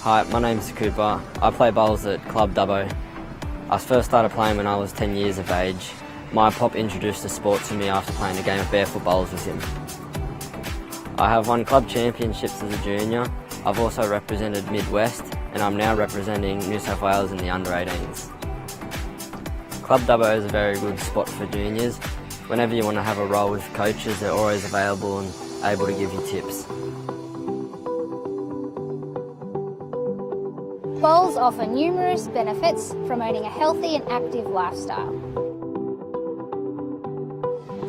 Hi, my name's Cooper. I play bowls at Club Dubbo. I first started playing when I was 10 years of age. My pop introduced the sport to me after playing a game of barefoot bowls with him. I have won club championships as a junior. I've also represented Midwest, and I'm now representing New South Wales in the under-18s. Club Dubbo is a very good spot for juniors. Whenever you want to have a roll with coaches, they're always available and able to give you tips. Bowls offer numerous benefits, promoting a healthy and active lifestyle.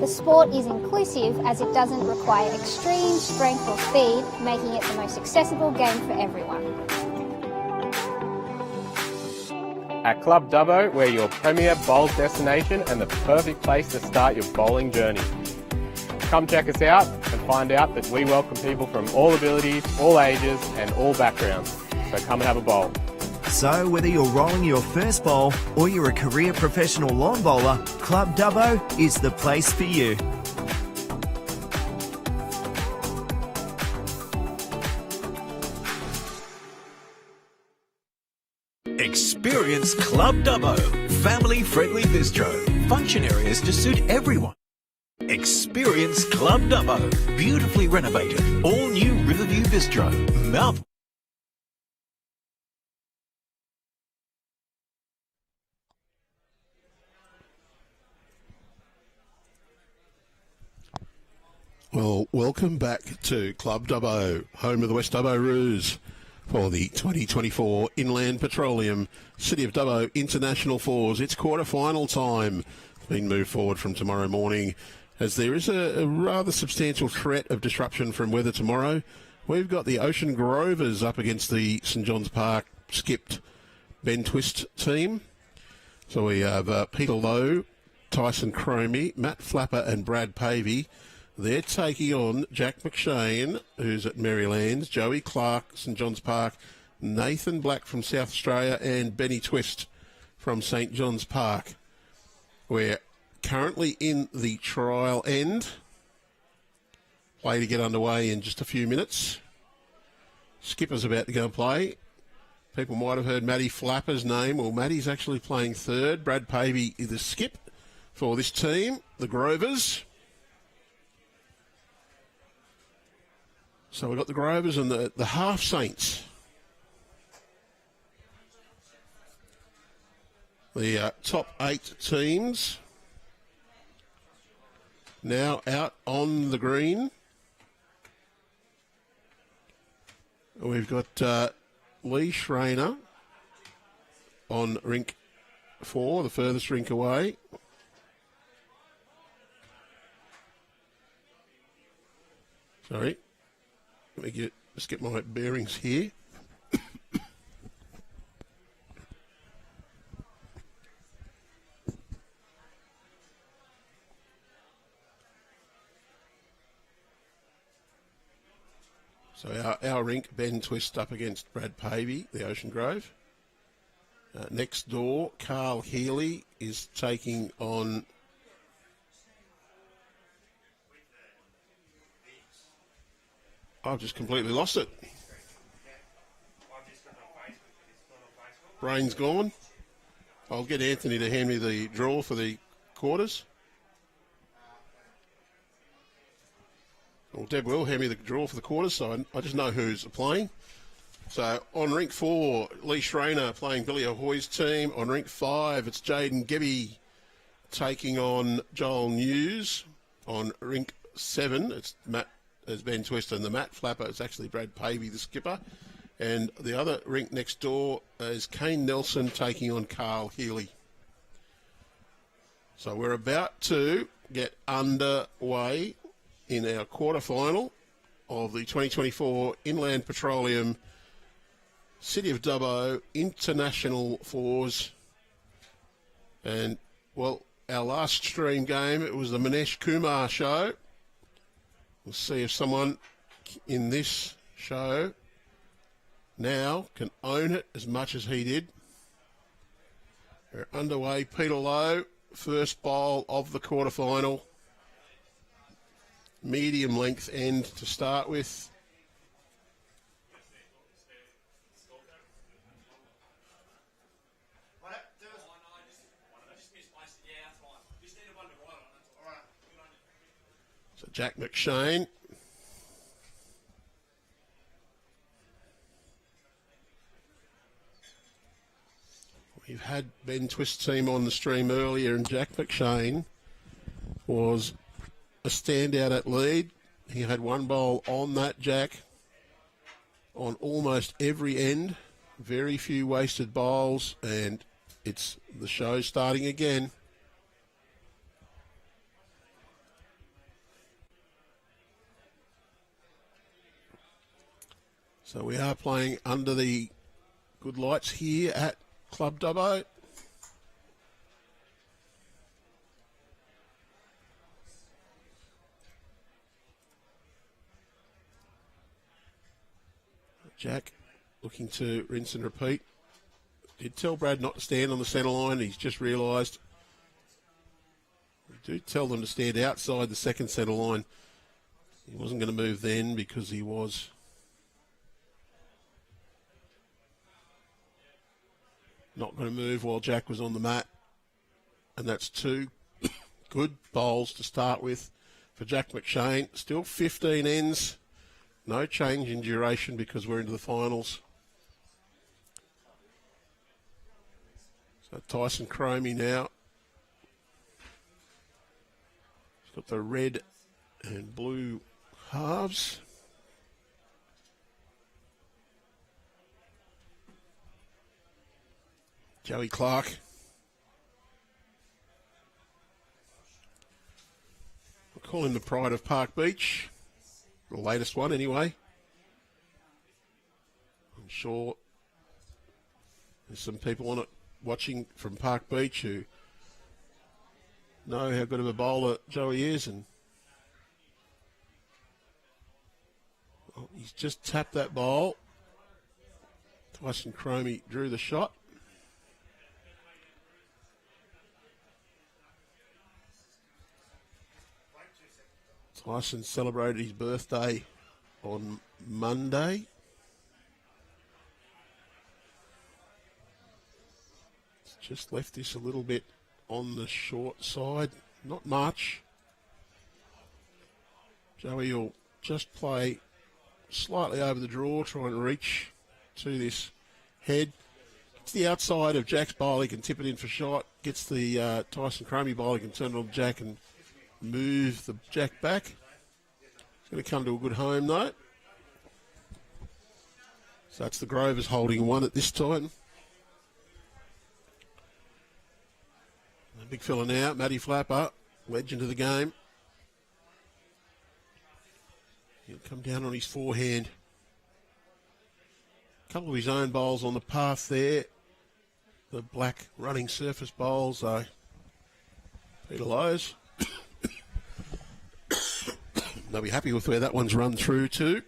The sport is inclusive as it doesn't require extreme strength or speed, making it the most accessible game for everyone. At Club Dubbo, we're your premier bowls destination and the perfect place to start your bowling journey. Come check us out and find out that we welcome people from all abilities, all ages and all backgrounds. So come and have a bowl. So whether you're rolling your first bowl or you're a career professional long bowler, Club Dubbo is the place for you. Experience Club Dubbo, family-friendly bistro, function areas to suit everyone. Experience Club Dubbo, beautifully renovated, all-new Riverview Bistro, Melbourne. Well, welcome back to Club Dubbo, home of the West Dubbo Roos, for the 2024 Inland Petroleum City of Dubbo International Fours. It's quarter-final time. It's been moved forward from tomorrow morning as there is a rather substantial threat of disruption from weather tomorrow. We've got the Ocean Grovers up against the St John's Park skipped Ben Twist team. So we have Peter Lowe, Tyson Cromie, Matt Flapper and Brad Pavey. They're taking on Jack McShane, who's at Merrylands, Joey Clarke, St John's Park, Nathan Black from South Australia, and Benny Twist from St John's Park. We're currently in the trial end. Play to get underway in just a few minutes. Skipper's about to go and play. People might have heard Matty Flapper's name. Well, Matty's actually playing third. Brad Pavey is the skip for this team, the Grovers. So we've got the Grovers and the Half Saints. The top 8 teams now out on the green. We've got Lee Schreiner on rink 4, the furthest rink away. Sorry. Let me just get my bearings here. So our rink, Ben Twist up against Brad Pavey, the Ocean Grove. Next door, Carl Healy is taking on I've just completely lost it. Brain's gone. I'll get Anthony to hand me the draw for the quarters. Well, Deb will hand me the draw for the quarters, so I just know who's playing. So on rink 4, Lee Schreiner playing Billy Ahoy's team. On rink 5, it's Jaden Gebby taking on Joel News. On rink 7, it's Matt as Ben Twist, and the Matt Flapper is actually Brad Pavey, the skipper. And the other rink next door is Kane Nelson taking on Carl Healy. So we're about to get underway in our quarterfinal of the 2024 Inland Petroleum City of Dubbo International Fours. And, well, our last stream game, it was the Manesh Kumar show. We'll see if someone in this show now can own it as much as he did. We're underway. Peter Lowe, first bowl of the quarterfinal. Medium length end to start with. Jack McShane. We've had Ben Twist's team on the stream earlier, and Jack McShane was a standout at lead. He had one bowl on that Jack on almost every end. Very few wasted bowls, and it's the show starting again. So we are playing under the good lights here at Club Dubbo. Jack looking to rinse and repeat. Did tell Brad not to stand on the centre line. He's just realised. We do tell them to stand outside the second centre line. He wasn't going to move then because he was not going to move while Jack was on the mat. And that's two good bowls to start with for Jack McShane. Still 15 ends. No change in duration because we're into the finals. So Tyson Cromie now. He's got the red and blue halves. Joey Clarke. We'll call him the pride of Park Beach. The latest one, anyway. I'm sure there's some people on it watching from Park Beach who know how good of a bowler Joey is. And well, he's just tapped that bowl. Tyson Cromie drew the shot. Tyson celebrated his birthday on Monday. It's just left this a little bit on the short side. Not much. Joey will just play slightly over the draw, try and reach to this head. Gets the outside of Jack's bowl, he can tip it in for shot. Gets the Tyson Cromie bowl, he can turn it on Jack and move the Jack back. It's going to come to a good home though. So that's the Grovers holding one at this time. A big fella now, Matty Flapper, legend of the game. He'll come down on his forehand. A couple of his own bowls on the path there. The black running surface bowls are Peter Lowe's. They'll be happy with where that one's run through to.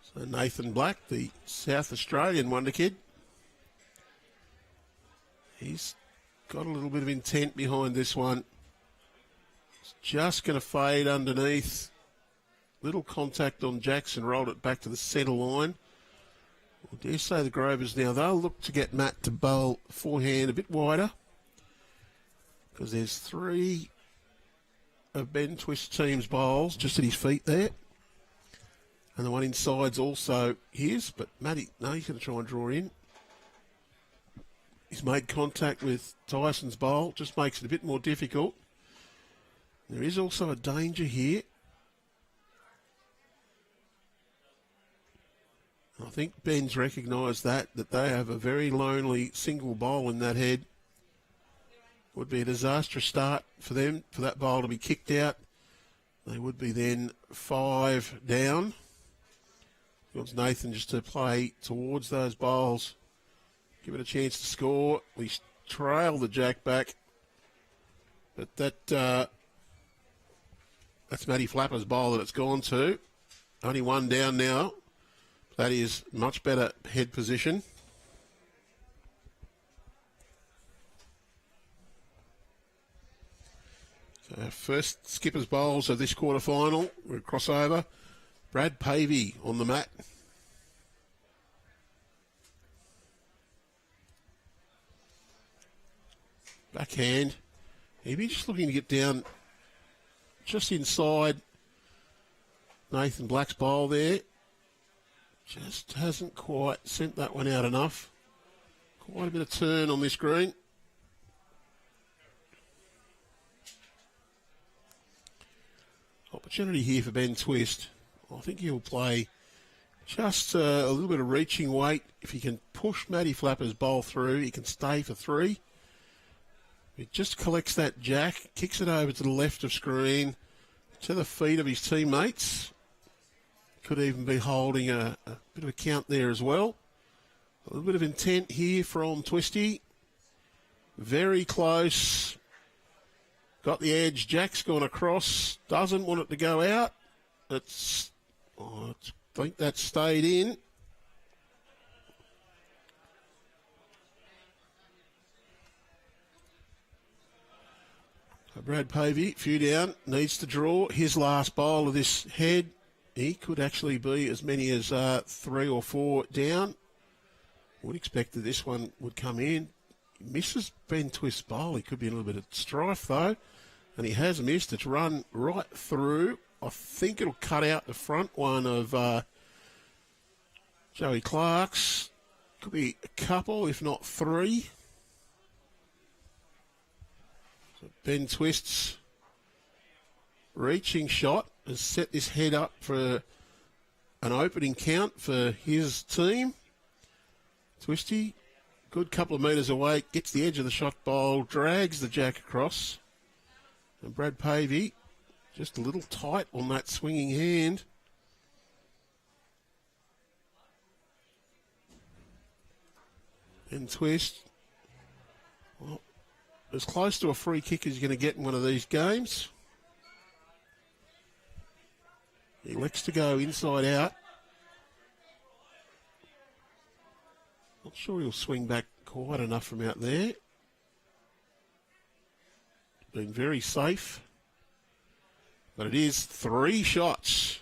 So Nathan Black, the South Australian wonder kid. He's got a little bit of intent behind this one. It's just going to fade underneath. Little contact on Jackson, rolled it back to the centre line. I dare say the Grovers now, they'll look to get Matt to bowl forehand a bit wider. Because there's three of Ben Twist's team's bowls just at his feet there. And the one inside's also his, but Matty, no, he's going to try and draw in. He's made contact with Tyson's bowl, just makes it a bit more difficult. There is also a danger here. I think Ben's recognised that they have a very lonely single bowl in that head. Would be a disastrous start for them, for that bowl to be kicked out. They would be then 5 down. He wants Nathan just to play towards those bowls. Give it a chance to score. We trail the Jack back. But that's Matty Flapper's bowl that it's gone to. Only 1 down now. That is much better head position. So our first skipper's bowls of this quarterfinal. We're a crossover. Brad Pavey on the mat. Backhand. He'd be just looking to get down just inside Nathan Black's bowl there. Just hasn't quite sent that one out enough. Quite a bit of turn on this green. Opportunity here for Ben Twist. I think he'll play just a little bit of reaching weight. If he can push Matty Flapper's bowl through, he can stay for 3. He just collects that jack, kicks it over to the left of screen, to the feet of his teammates. Could even be holding a bit of a count there as well. A little bit of intent here from Twisty. Very close. Got the edge. Jack's gone across. Doesn't want it to go out. I think that stayed in. Brad Pavey, few down, needs to draw his last bowl of this head. He could actually be as many as 3 or 4 down. Would expect that this one would come in. He misses Ben Twist's bowl. He could be in a little bit of strife though. And he has missed. It's run right through. I think it'll cut out the front one of Joey Clarke's. Could be a couple, if not 3. So Ben Twist's reaching shot has set this head up for an opening count for his team. Twisty, good couple of metres away, gets the edge of the shot bowl, drags the jack across. And Brad Pavey, just a little tight on that swinging hand. And Twist, well, as close to a free kick as you're going to get in one of these games. He elects to go inside out. Not sure he'll swing back quite enough from out there. Been very safe. But it is 3 shots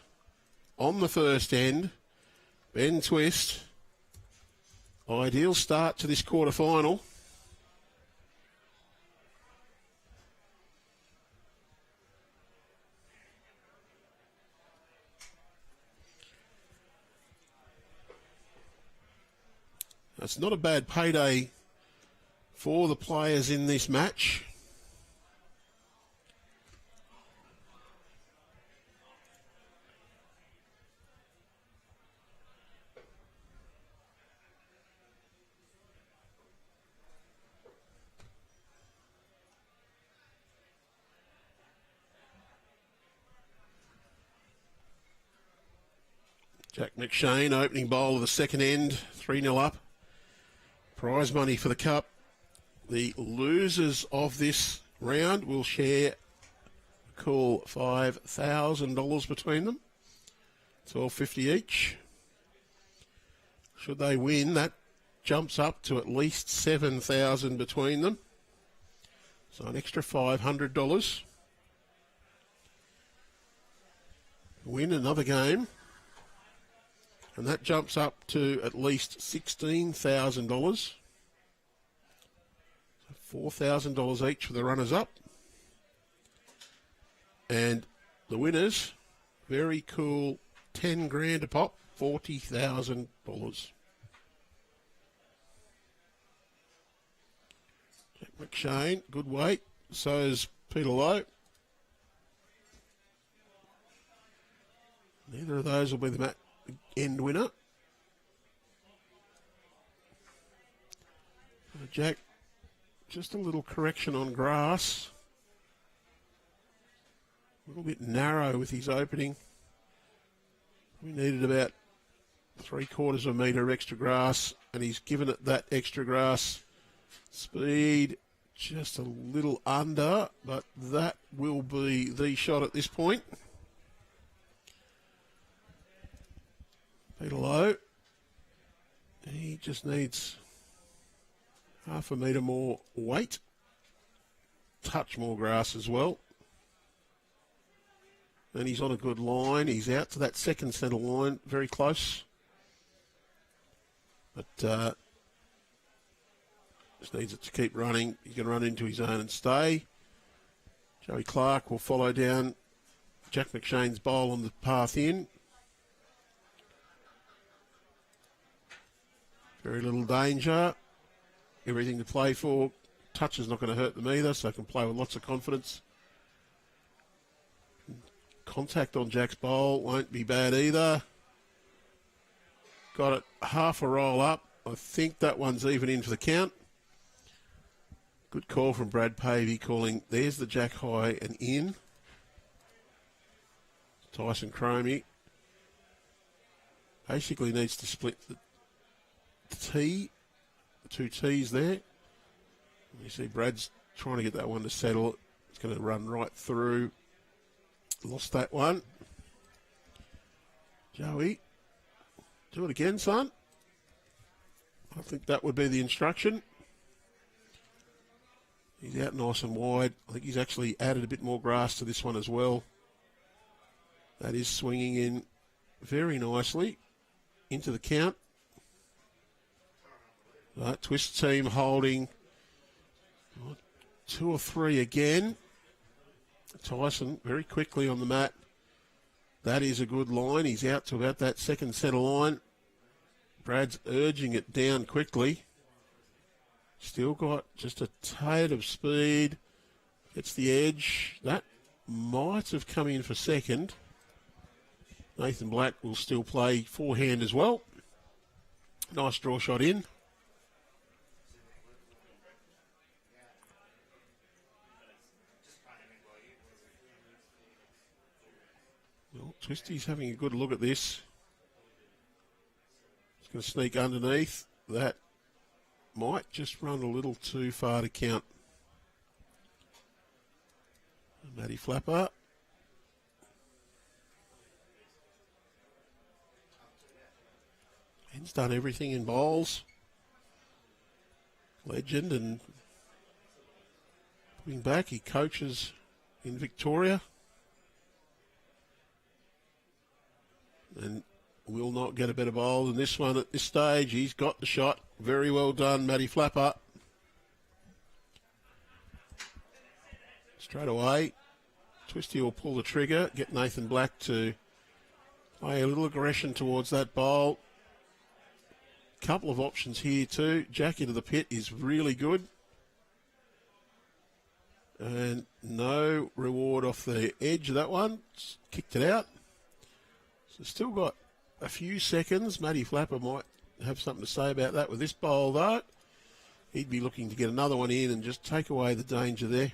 on the first end. Ben Twist. Ideal start to this quarterfinal. It's not a bad payday for the players in this match. Jack McShane, opening bowl of the second end, 3-0 up. Prize money for the cup. The losers of this round will share a cool $5,000 between them. $12.50 each. Should they win, that jumps up to at least $7,000 between them. So an extra $500. Win another game. And that jumps up to at least $16,000. So $4,000 each for the runners-up. And the winners, very cool, 10 grand a pop, $40,000. Jack McShane, good weight. So is Peter Lowe. Neither of those will be the end winner. Jack, just a little correction on grass. A little bit narrow with his opening. We needed about 3/4 of a metre extra grass, and he's given it that extra grass. Speed just a little under, but that will be the shot at this point. Peter Lowe, he just needs half a metre more weight, touch more grass as well. And he's on a good line. He's out to that second centre line, very close. But just needs it to keep running. He can run into his own and stay. Joey Clarke will follow down Jack McShane's bowl on the path in. Very little danger. Everything to play for. Touch is not going to hurt them either, so they can play with lots of confidence. Contact on Jack's bowl won't be bad either. Got it half a roll up. I think that one's even in for the count. Good call from Brad Pavey calling, there's the Jack high and in. Tyson Cromie basically needs to split the tee, the two tees there. You see Brad's trying to get that one to settle. It's going to run right through. Lost that one. Joey, do it again, son. I think that would be the instruction. He's out nice and wide. I think he's actually added a bit more grass to this one as well. That is swinging in very nicely into the count. Twist team holding 2 or 3 again. Tyson very quickly on the mat. That is a good line. He's out to about that second centre line. Brad's urging it down quickly. Still got just a tad of speed. Gets the edge. That might have come in for second. Nathan Black will still play forehand as well. Nice draw shot in. Well, Twisty's having a good look at this. He's going to sneak underneath. That might just run a little too far to count. Matty Flapper. He's done everything in bowls. Legend, and putting back, he coaches in Victoria. And will not get a better bowl than this one at this stage. He's got the shot. Very well done, Matty Flapper. Straight away, Twisty will pull the trigger, get Nathan Black to play a little aggression towards that bowl. Couple of options here too. Jack into the pit is really good. And no reward off the edge of that one. Just kicked it out. So still got a few seconds. Matty Flapper might have something to say about that with this bowl though. He'd be looking to get another one in and just take away the danger there.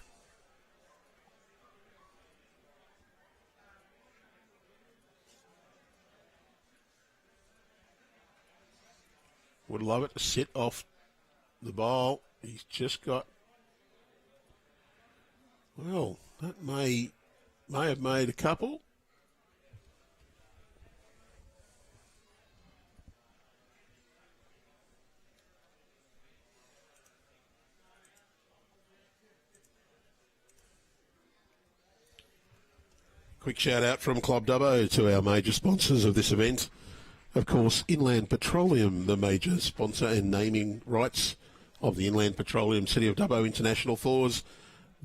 Would love it to sit off the bowl. He's just got, well, that may have made a couple. Quick shout out from Club Dubbo to our major sponsors of this event. Of course, Inland Petroleum, the major sponsor and naming rights of the Inland Petroleum City of Dubbo International Falls,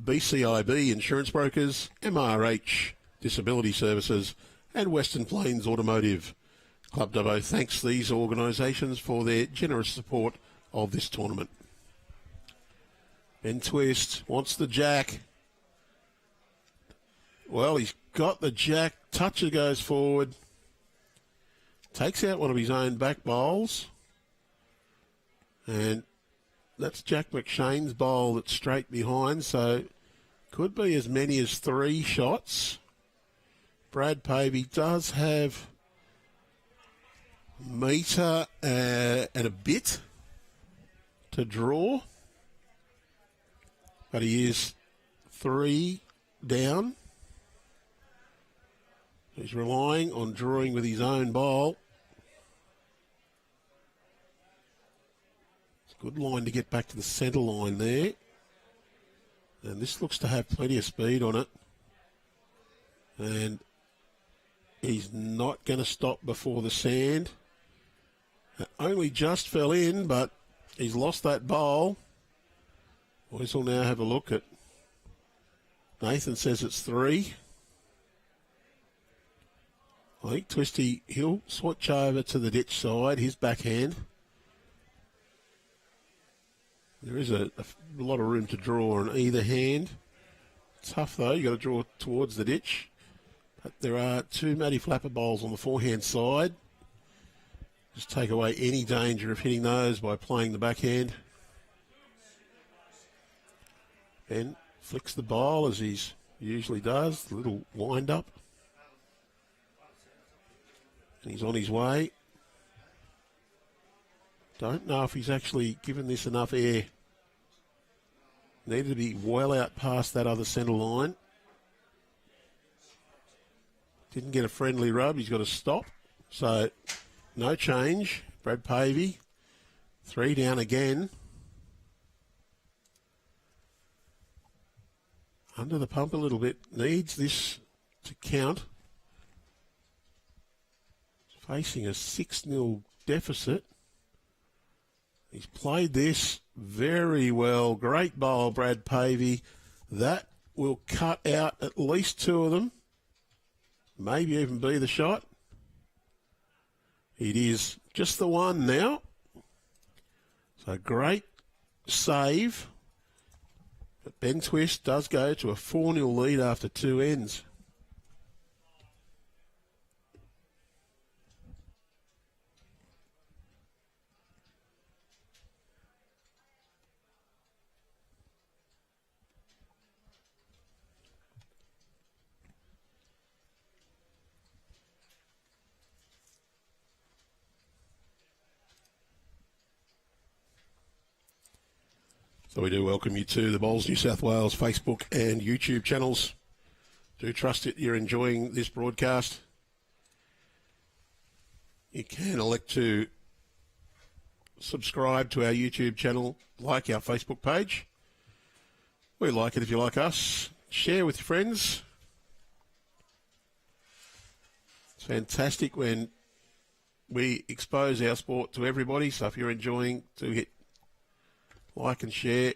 BCIB Insurance Brokers, MRH Disability Services, and Western Plains Automotive. Club Dubbo thanks these organisations for their generous support of this tournament. Ben Twist wants the jack. Well, he's got the jack. Toucher goes forward. Takes out one of his own back bowls. And that's Jack McShane's bowl that's straight behind. So could be as many as 3 shots. Brad Pavey does have metre and a bit to draw. But he is 3 down. He's relying on drawing with his own bowl. It's a good line to get back to the centre line there. And this looks to have plenty of speed on it. And he's not going to stop before the sand. It only just fell in, but he's lost that bowl. Boys will now have a look at Nathan says it's 3. I think Twisty, he'll switch over to the ditch side, his backhand. There is a lot of room to draw on either hand. Tough though, you've got to draw towards the ditch. But there are 2 Matty Flapper bowls on the forehand side. Just take away any danger of hitting those by playing the backhand. Ben flicks the bowl as he usually does, the little wind up. And he's on his way. Don't know if he's actually given this enough air. Needed to be well out past that other centre line. Didn't get a friendly rub. He's got to stop. So no change. Brad Pavey. 3 down again. Under the pump a little bit. Needs this to count. Facing a 6-0 deficit. He's played this very well. Great bowl, Brad Pavey. That will cut out at least 2 of them. Maybe even be the shot. It is just the one now. So great save. But Ben Twist does go to a 4-0 lead after 2 ends. So we do welcome you to the Bowls New South Wales Facebook and YouTube channels. Do trust that you're enjoying this broadcast. You can elect to subscribe to our YouTube channel, like our Facebook page. We like it if you like us. Share with your friends. It's fantastic when we expose our sport to everybody. So if you're enjoying, do hit like and share.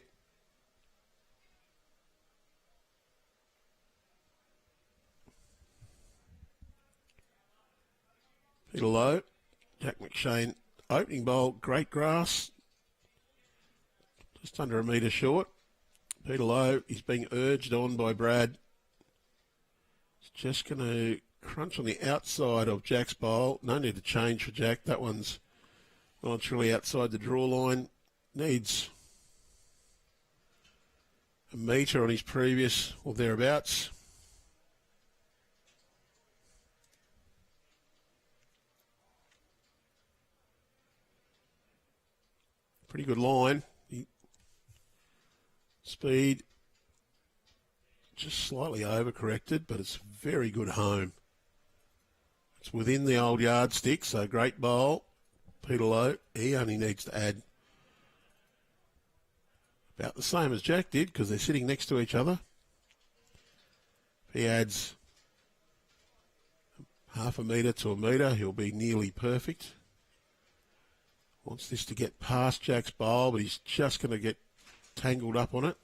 Peter Lowe, Jack McShane, opening bowl, great grass, just under a metre short. Peter Lowe is being urged on by Brad. He's just going to crunch on the outside of Jack's bowl. No need to change for Jack. That one's well, it's really outside the draw line. Needs a metre on his previous or thereabouts. Pretty good line. Speed just slightly overcorrected, but it's very good home. It's within the old yardstick, so great bowl. Peter Lowe, he only needs to add about the same as Jack did because they're sitting next to each other. If he adds half a metre to a metre, he'll be nearly perfect. Wants this to get past Jack's bowl, but he's just going to get tangled up on it.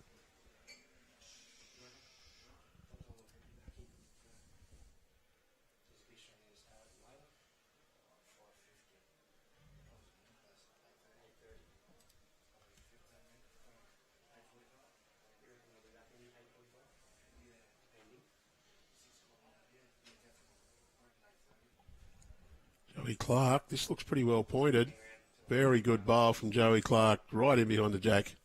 Joey Clarke, this looks pretty well pointed. Very good bowl from Joey Clarke, right in behind the Jack.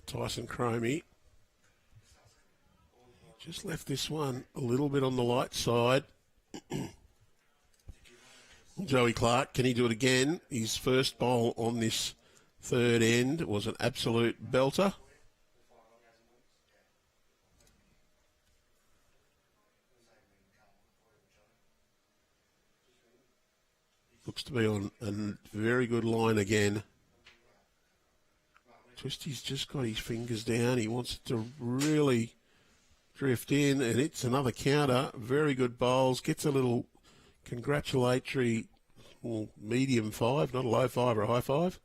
Tyson Cromie just left this one a little bit on the light side. Joey Clarke, can he do it again? His first bowl on this third end was an absolute belter. Looks to be on a very good line again. Twisty's just got his fingers down. He wants it to really drift in, and it's another counter. Very good bowls. Gets a little congratulatory medium 5, not a low 5 or a high 5.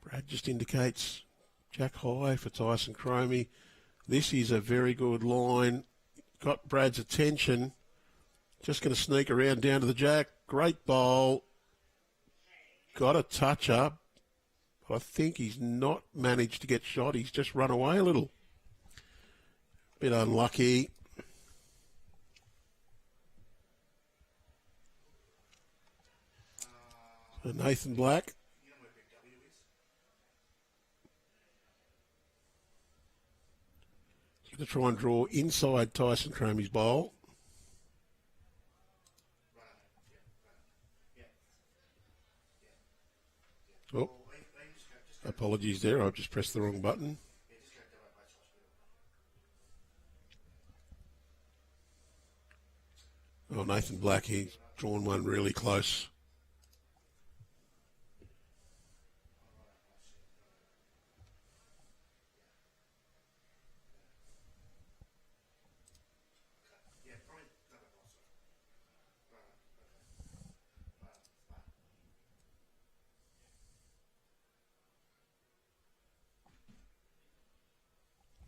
Brad just indicates jack high for Tyson Cromie. This is a very good line. Got Brad's attention. Just going to sneak around down to the jack. Great bowl. Got a touch up. But I think he's not managed to get shot. He's just run away a little. Bit unlucky. So Nathan Black. He's going to try and draw inside Tyson Cromie's bowl. Oh, apologies there. I've just pressed the wrong button. Oh, Nathan Black, he's drawn one really close.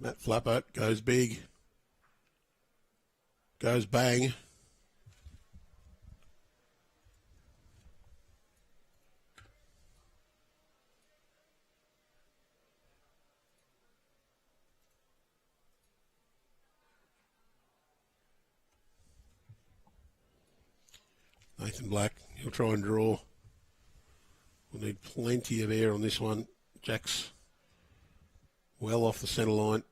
Matt Flapper goes big, goes bang. Nathan Black, he'll try and draw. We'll need plenty of air on this one. Jack's well off the centre line.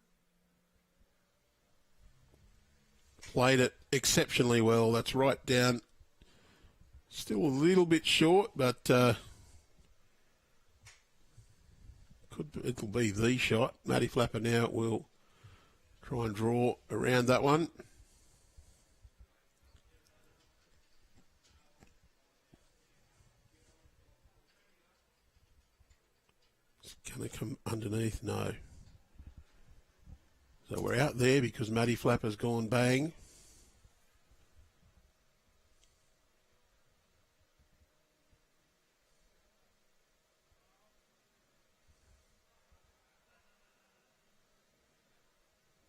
Played it exceptionally well. That's right down. Still a little bit short, but it'll be the shot. Matty Flapper now will try and draw around that one. It's going to come underneath? No. So we're out there because Matty Flapper's gone bang.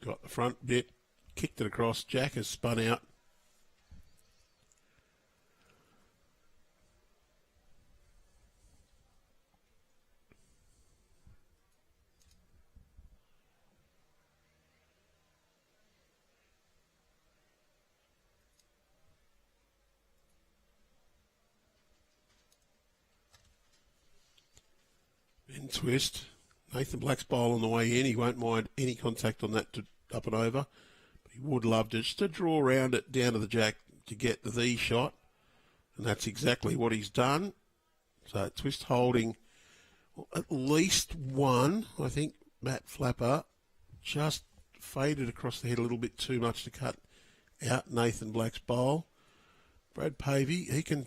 Got the front bit, kicked it across. Jack has spun out. Twist. Nathan Black's bowl on the way in. He won't mind any contact on that to up and over. But he would love just to draw around it down to the jack to get the shot. And that's exactly what he's done. So Twist holding at least one. I think Matt Flapper just faded across the head a little bit too much to cut out Nathan Black's bowl. Brad Pavey, he can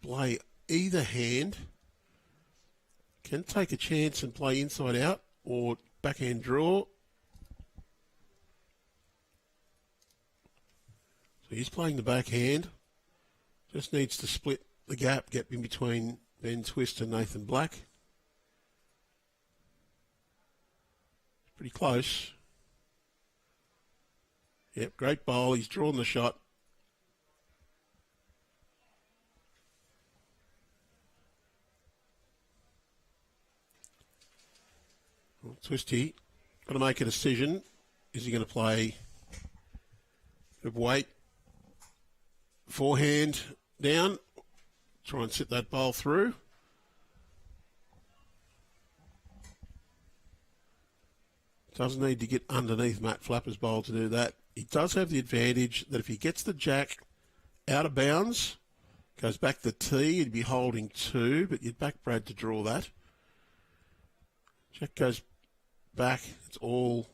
play either hand. Can take a chance and play inside out or backhand draw. So he's playing the backhand. Just needs to split the gap in between Ben Twist and Nathan Black. Pretty close. Yep, great bowl. He's drawn the shot. Well, Twisty, got to make a decision. Is he going to play a bit of weight, forehand down, try and sit that bowl through? Doesn't need to get underneath Matt Flapper's bowl to do that. He does have the advantage that if he gets the jack out of bounds, goes back to the tee, he'd be holding 2, but you'd back Brad to draw that. Jack goes back. It's all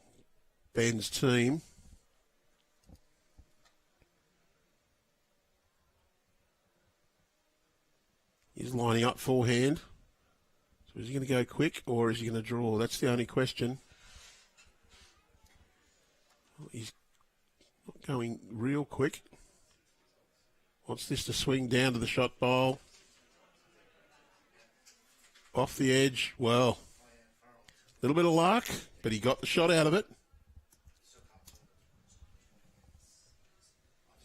Ben's team. He's lining up forehand. So So is he going to go quick or is he going to draw? That's the only question. He's not going real quick. Wants this to swing down to the shot bowl. Off the edge. Well, a little bit of luck, but he got the shot out of it.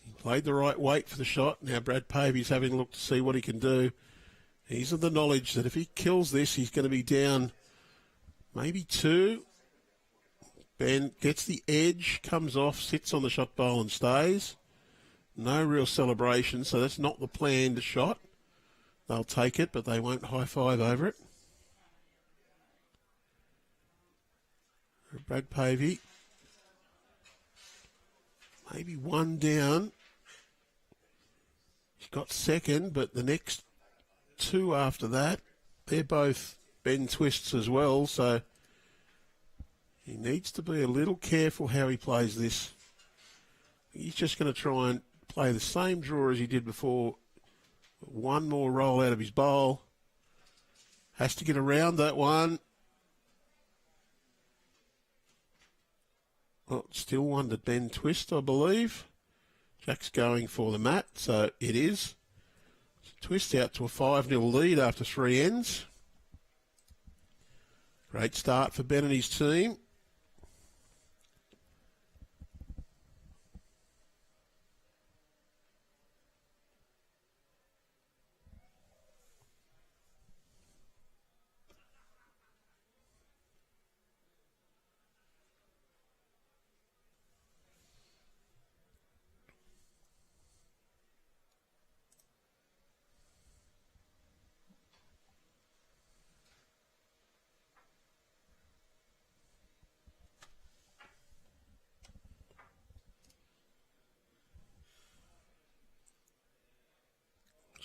He played the right weight for the shot. Now Brad Pavey's having a look to see what he can do. He's of the knowledge that if he kills this, he's going to be down maybe 2. Ben gets the edge, comes off, sits on the shot bowl and stays. No real celebration, so that's not the planned shot. They'll take it, but they won't high-five over it. Brad Pavey, maybe 1 down. He's got second, but the next 2 after that, they're both Ben twists as well, so he needs to be a little careful how he plays this. He's just going to try and play the same draw as he did before. 1 more roll out of his bowl. Has to get around that one. Oh, still one to Ben twist, I believe. Jack's going for the mat, so it is. Twist out to a 5-0 lead after 3 ends. Great start for Ben and his team.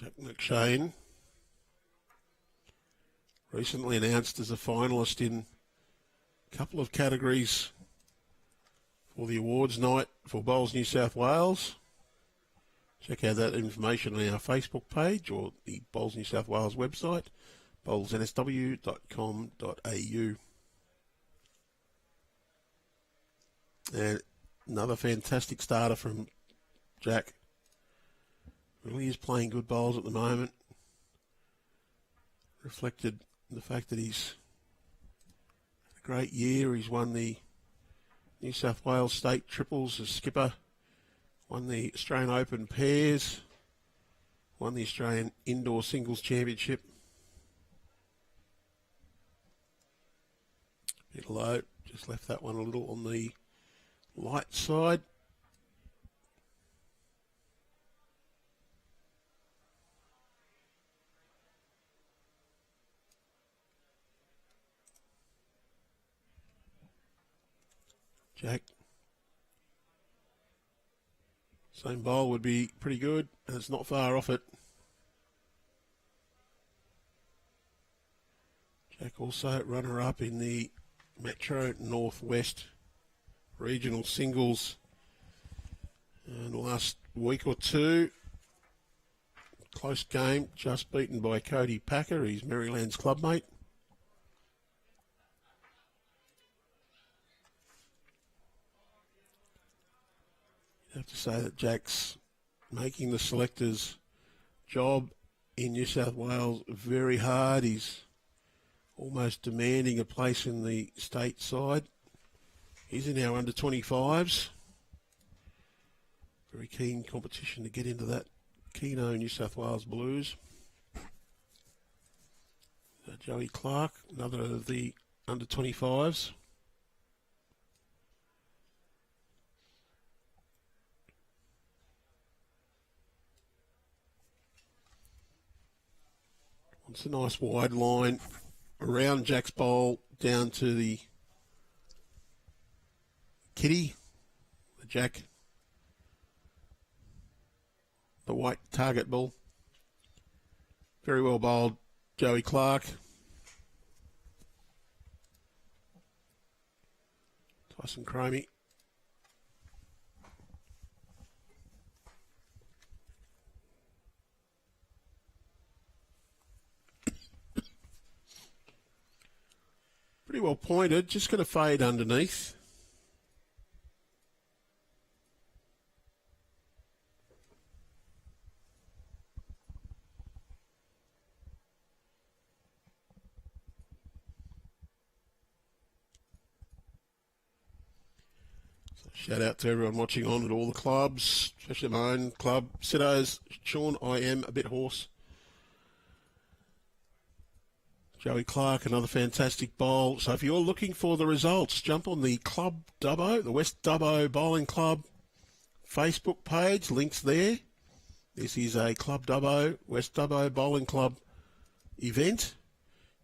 Jack McShane, recently announced as a finalist in a couple of categories for the awards night for Bowls New South Wales. Check out that information on our Facebook page or the Bowls New South Wales website, bowlsnsw.com.au. And another fantastic starter from Jack. Really is playing good bowls at the moment. Reflected in the fact that he's had a great year. He's won the New South Wales State Triples as skipper, won the Australian Open Pairs, won the Australian Indoor Singles Championship. Bit low, just left that one a little on the light side. Jack. Same bowl would be pretty good, and it's not far off it. Jack also runner-up in the Metro Northwest Regional Singles in the last week or 2. Close game, just beaten by Cody Packer, his Merrylands clubmate. I have to say that Jack's making the selectors' job in New South Wales very hard. He's almost demanding a place in the state side. He's in our under-25s. Very keen competition to get into that Keno New South Wales Blues. Joey Clarke, another of the under-25s. It's a nice wide line around Jack's bowl down to the kitty, the Jack, the white target ball. Very well bowled, Joey Clarke. Tyson Cromie. Pretty well pointed, just going to fade underneath. So shout out to everyone watching on at all the clubs, especially my own club. Siddos, Sean, I am a bit hoarse. Joey Clarke, another fantastic bowl. So if you're looking for the results, jump on the Club Dubbo, the West Dubbo Bowling Club Facebook page. Links there. This is a Club Dubbo, West Dubbo Bowling Club event.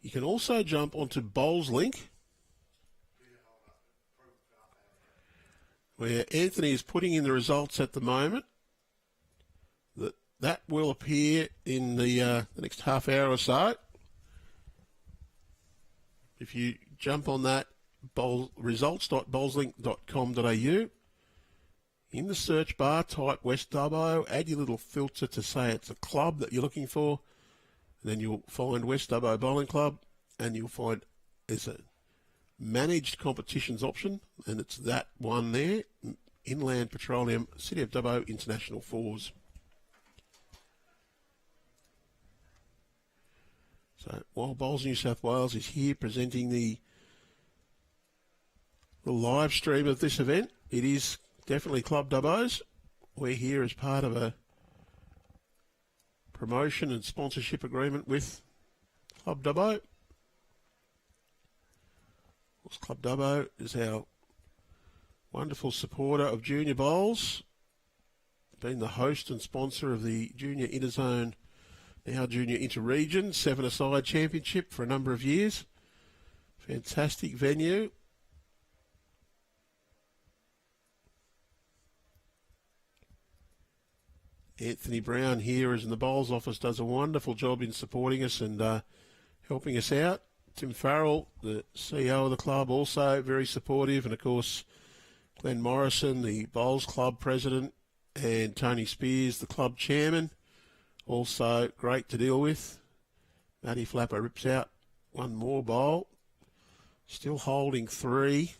You can also jump onto Bowls Link, where Anthony is putting in the results at the moment. That will appear in the next half hour or so. If you jump on that, results.bowlslink.com.au, in the search bar, type West Dubbo, add your little filter to say it's a club that you're looking for, and then you'll find West Dubbo Bowling Club, and you'll find there's a managed competitions option, and it's that one there, Inland Petroleum, City of Dubbo International Fours. So while Bowls New South Wales is here presenting the live stream of this event, it is definitely Club Dubbo's. We're here as part of a promotion and sponsorship agreement with Club Dubbo. Club Dubbo is our wonderful supporter of junior bowls, been the host and sponsor of the Junior Interzone, now Junior Interregion 7-a-side championship for a number of years. Fantastic venue. Anthony Brown here is in the bowls office, does a wonderful job in supporting us and helping us out. Tim Farrell, the CEO of the club, also very supportive, and of course Glenn Morrison, the Bowls Club president, and Tony Spears, the club chairman, also great to deal with. Matty Flapper rips out one more bowl, still holding 3.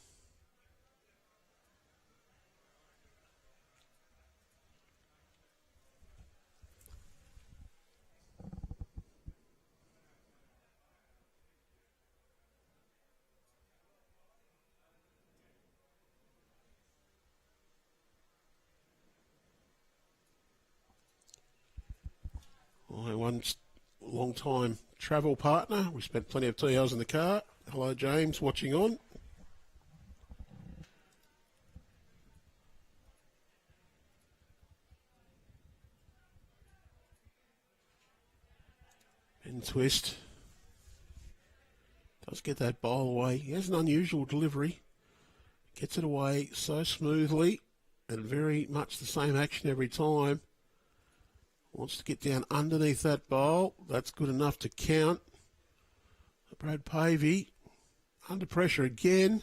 My one long-time travel partner. We spent plenty of 2 hours in the car. Hello, James, watching on. And twist. Does get that bowl away. He has an unusual delivery. Gets it away so smoothly and very much the same action every time. Wants to get down underneath that bowl. That's good enough to count. Brad Pavey under pressure again.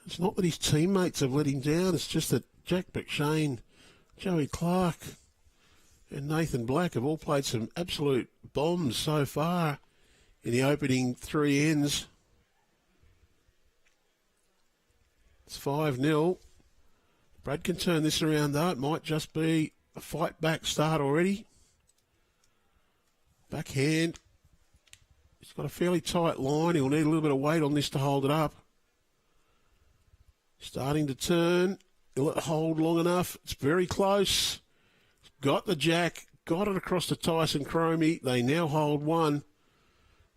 It's not that his teammates have let him down. It's just that Jack McShane, Joey Clarke and Nathan Black have all played some absolute bombs so far in the opening 3 ends. It's 5-0. Brad can turn this around though. It might just be a fight back start already. Backhand. He's got a fairly tight line. He'll need a little bit of weight on this to hold it up. Starting to turn. He'll let it hold long enough. It's very close. Got the jack. Got it across to Tyson Cromie. They now hold 1.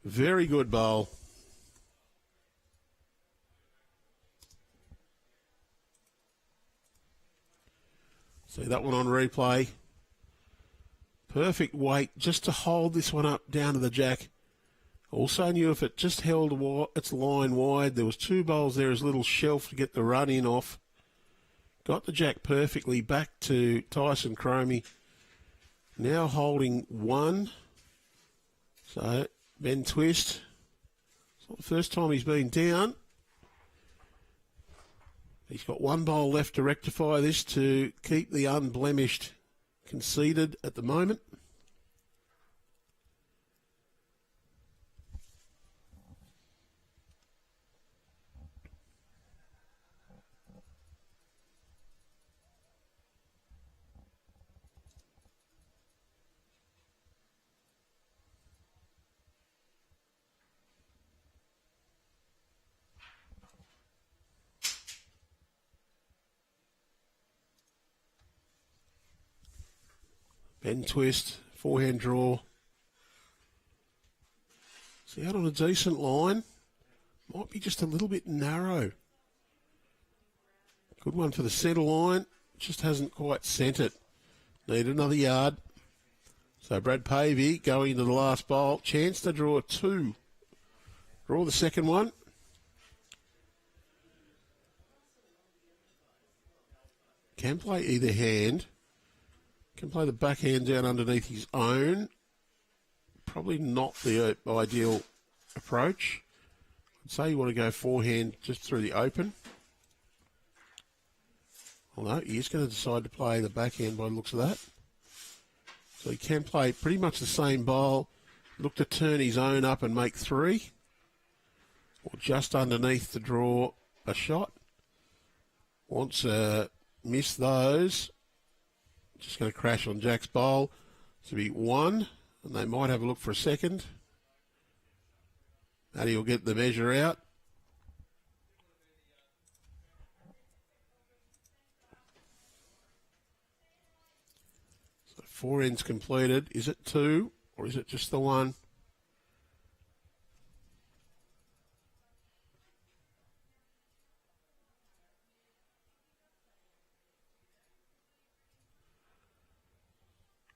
Very good bowl. See that one on replay. Perfect weight just to hold this one up down to the jack. Also knew if it just held its line wide, there was 2 bowls there as a little shelf to get the run in off. Got the jack perfectly back to Tyson Cromie. Now holding 1. So Ben Twist. It's not the first time he's been down. He's got 1 bowl left to rectify this to keep the unblemished conceded at the moment. End twist, forehand draw. It's out on a decent line. Might be just a little bit narrow. Good one for the centre line. Just hasn't quite sent it. Need another yard. So Brad Pavey going into the last bowl. Chance to draw two. Draw the second one. Can play either hand. Can play the backhand down underneath his own. Probably not the ideal approach. I'd say you want to go forehand just through the open. Well, no, he is going to decide to play the backhand by the looks of that. So he can play pretty much the same bowl. Look to turn his own up and make three. Or just underneath to draw a shot. Wants to miss those. Just going to crash on Jack's bowl. To be one. And they might have a look for a second. Matty will get the measure out. So 4 ends completed. Is it 2 or is it just the 1?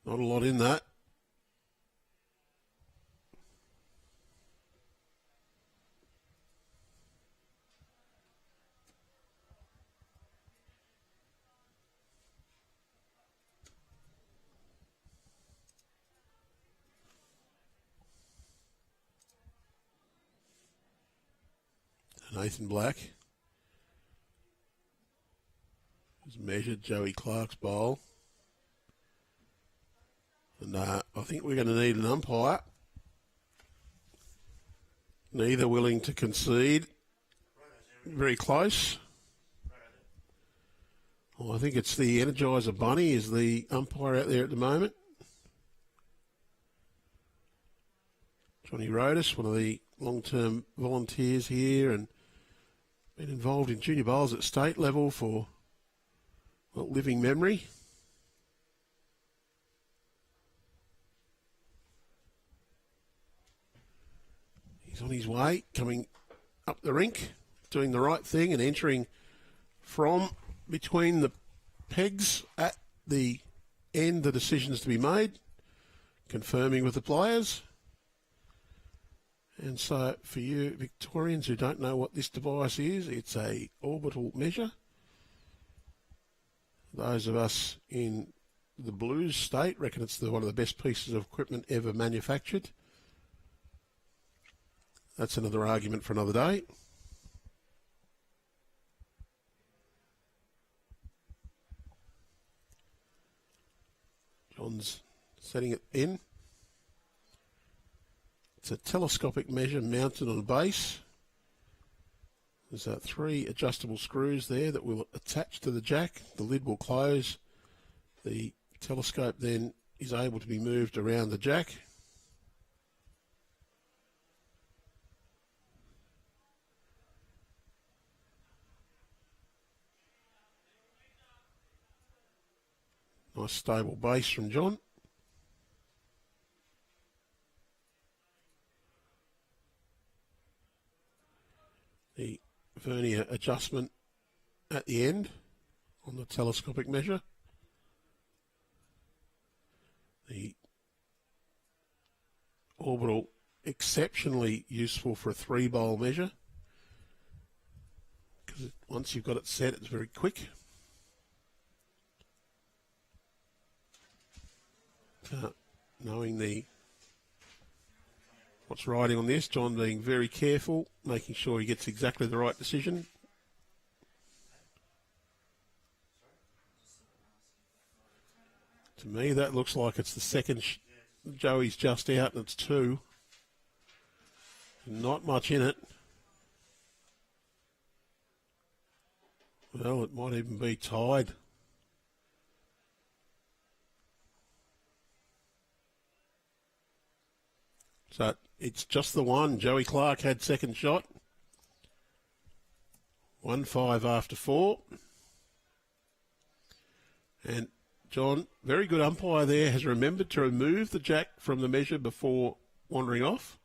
Not a lot in that. Nathan Black has measured Joey Clarke's bowl. And I think we're going to need an umpire. Neither willing to concede. Very close. Well, I think it's the Energizer Bunny is the umpire out there at the moment. Johnny Rodas, one of the long-term volunteers here and been involved in junior bowls at state level for, well, living memory. He's on his way, coming up the rink, doing the right thing and entering from between the pegs at the end, the decisions to be made, confirming with the players. And so for you Victorians who don't know what this device is, it's a orbital measure. Those of us in the blues state reckon it's one of the best pieces of equipment ever manufactured. That's another argument for another day. John's setting it in. It's a telescopic measure mounted on a base. There's 3 adjustable screws there that will attach to the jack. The lid will close. The telescope then is able to be moved around the jack. Nice stable base from John. The vernier adjustment at the end on the telescopic measure. The orbital exceptionally useful for a 3-bowl measure because once you've got it set, it's very quick. Knowing what's riding on this, John being very careful, making sure he gets exactly the right decision. To me, that looks like it's the second. Joey's just out and it's 2. Not much in it. Well, it might even be tied. So it's just the 1. Joey Clarke had second shot. 1-5 after 4. And John, very good umpire there, has remembered to remove the jack from the measure before wandering off.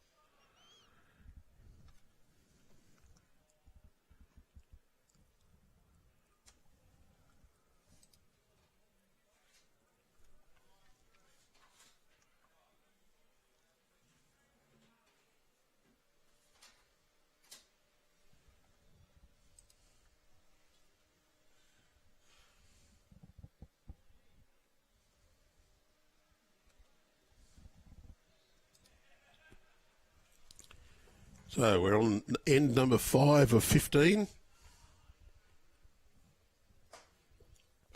So we're on end number 5 of 15.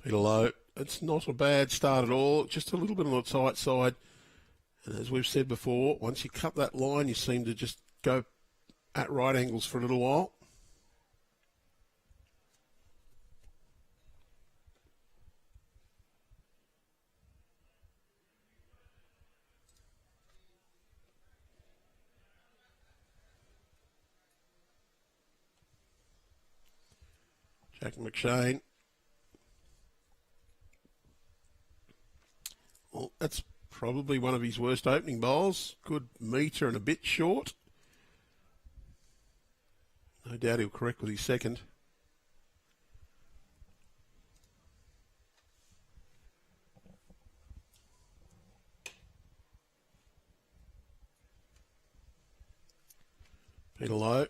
Peter Lowe, it's not a bad start at all, just a little bit on the tight side. And as we've said before, once you cut that line, you seem to just go at right angles for a little while. Jack McShane. Well, that's probably one of his worst opening bowls. Good metre and a bit short. No doubt he'll correct with his second. Peter Lowe.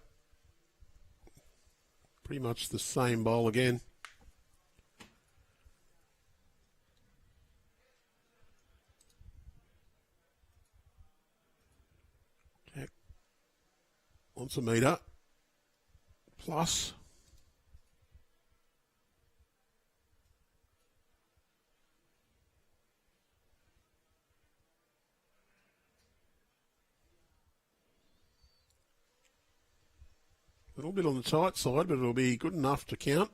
Pretty much the same bowl again. Jack wants a metre. Plus. A little bit on the tight side, but it'll be good enough to count.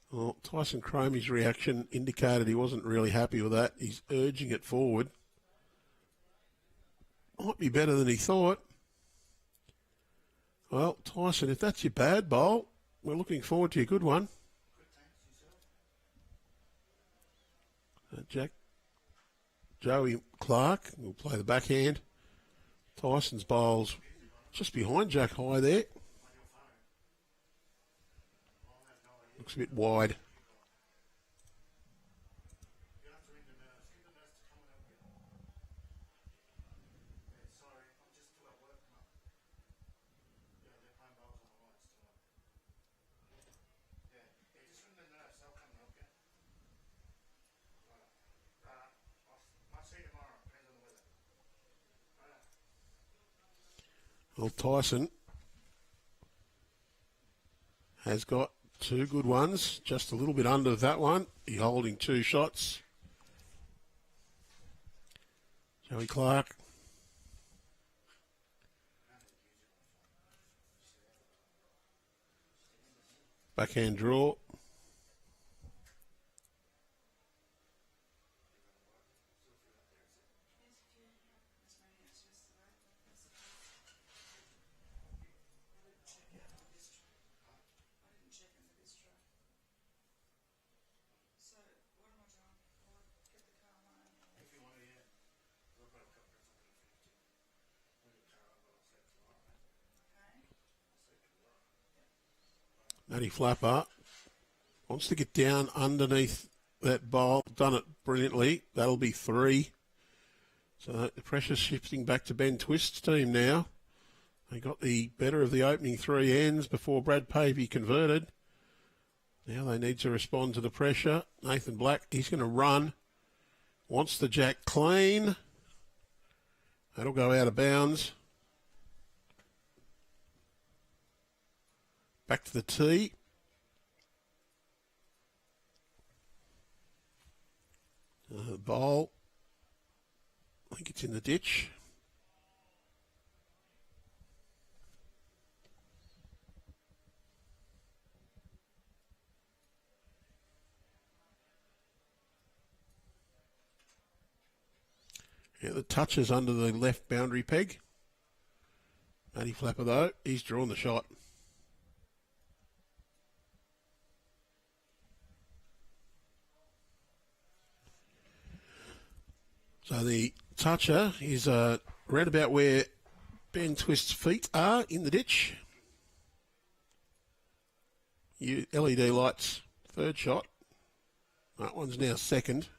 Well, Tyson Cromie's reaction indicated he wasn't really happy with that. He's urging it forward. Might be better than he thought. Well, Tyson, if that's your bad bowl, we're looking forward to your good one. Jack. Joey Clarke will play the backhand. Tyson's bowls just behind Jack High there. Looks a bit wide. Well, Tyson has got two good ones, just a little bit under that one. He's holding 2 shots. Joey Clarke. Backhand draw. Matty Flapper wants to get down underneath that bowl. Done it brilliantly. That'll be 3. So the pressure's shifting back to Ben Twist's team now. They got the better of the opening 3 ends before Brad Pavey converted. Now they need to respond to the pressure. Nathan Black, he's going to run. Wants the jack clean. That'll go out of bounds. Back to the tee. Bowl. I think it's in the ditch. Yeah, the touch is under the left boundary peg. Matty Flapper, though, he's drawn the shot. So the toucher is round about where Ben Twist's feet are in the ditch. LED lights, third shot. That one's now second.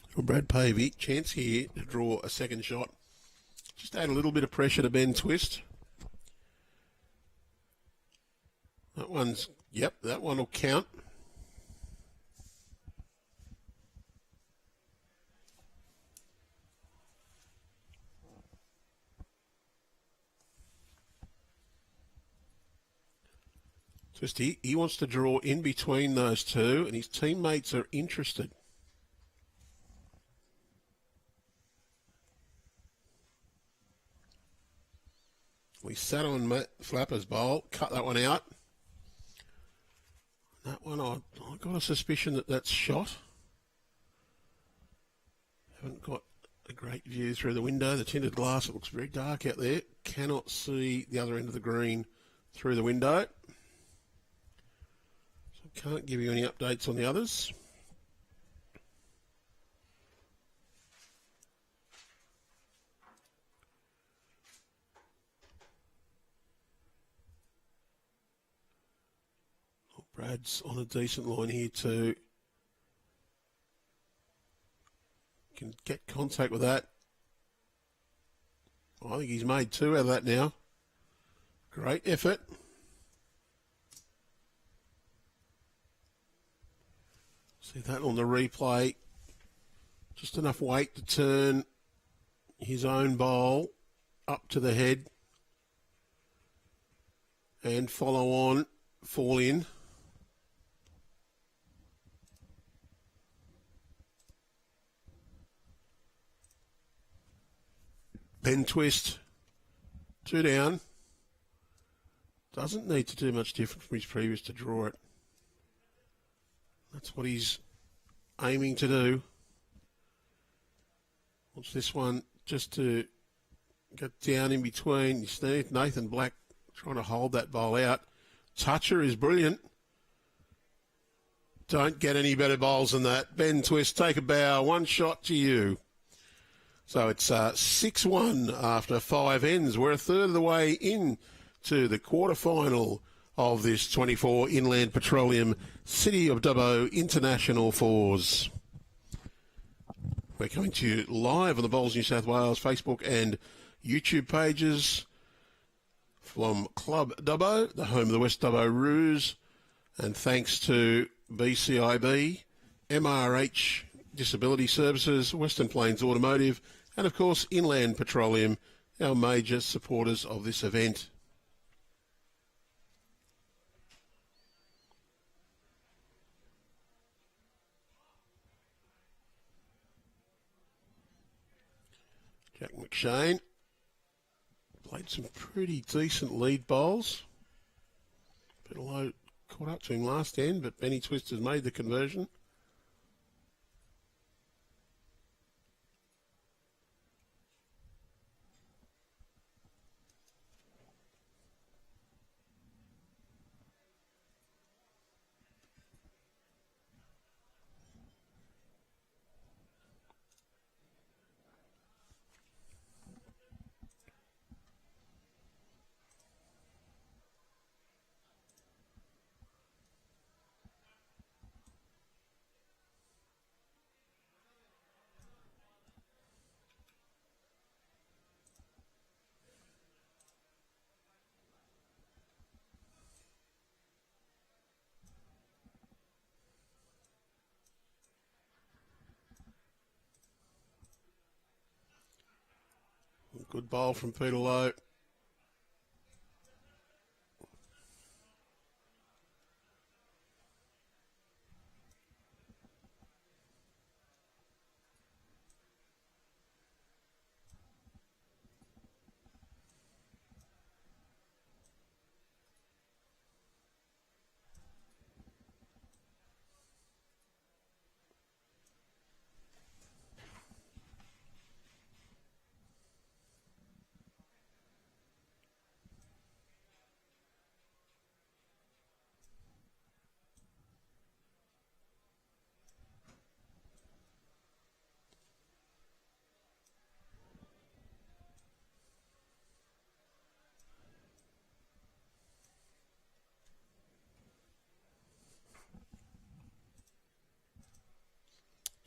For Brad Pavey, chance here to draw a second shot. Just add a little bit of pressure to Ben Twist. That one's, yep, that one will count. Just he wants to draw in between those two, and his teammates are interested. We sat on Matt Flapper's bowl, cut that one out. That one, I got a suspicion that that's shot. Haven't got a great view through the window. The tinted glass, it looks very dark out there. Cannot see the other end of the green through the window. So can't give you any updates on the others. Brad's on a decent line here too. Can get contact with that. I think he's made two out of that now. Great effort. See that on the replay. Just enough weight to turn his own bowl up to the head and follow on, fall in. Ben Twist, two down. Doesn't need to do much different from his previous to draw it. That's what he's aiming to do. Wants this one just to get down in between. You see Nathan Black trying to hold that bowl out. Toucher is brilliant. Don't get any better bowls than that. Ben Twist, take a bow. One shot to you. So it's 6-1 after 5 ends. We're a third of the way in to the quarterfinal of this 24 Inland Petroleum City of Dubbo International Fours. We're coming to you live on the Bowls New South Wales Facebook and YouTube pages from Club Dubbo, the home of the West Dubbo Roos, and thanks to BCIB, MRH Disability Services, Western Plains Automotive, and of course Inland Petroleum, our major supporters of this event. Jack McShane played some pretty decent lead bowls. Bit low, caught up to him last end, but Benny Twist has made the conversion. Good bowl from Peter Lowe.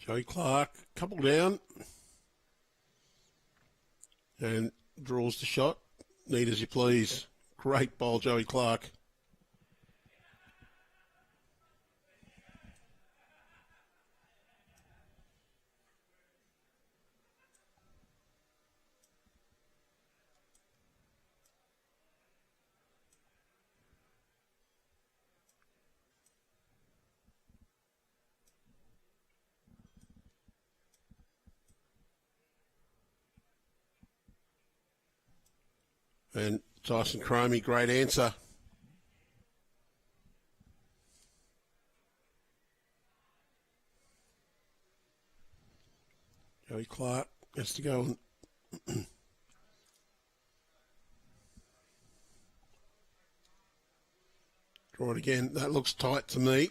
Joey Clarke, couple down. And draws the shot. Neat as you please. Great bowl, Joey Clarke. And Tyson Cromie, great answer. Joey Clarke has to go and draw it again. That looks tight to me.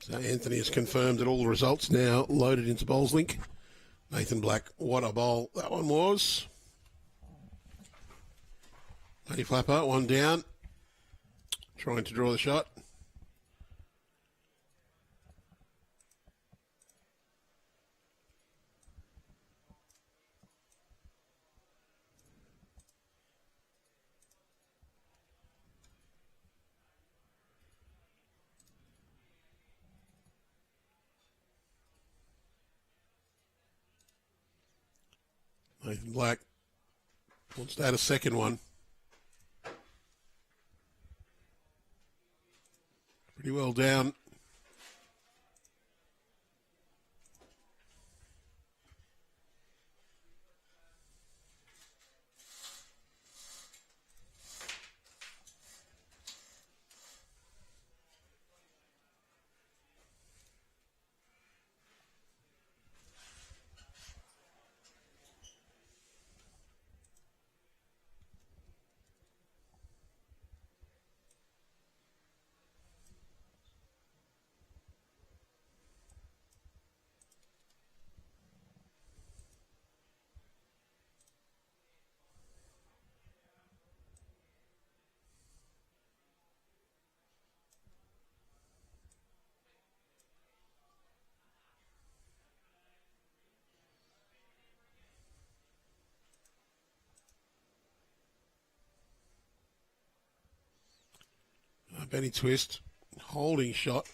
So Anthony has confirmed that all the results now loaded into BowlsLink. Nathan Black, what a bowl that one was. Matty Flapper, one down. Trying to draw the shot. Nathan Black wants to add a second one. Pretty well down. Benny Twist, holding shot.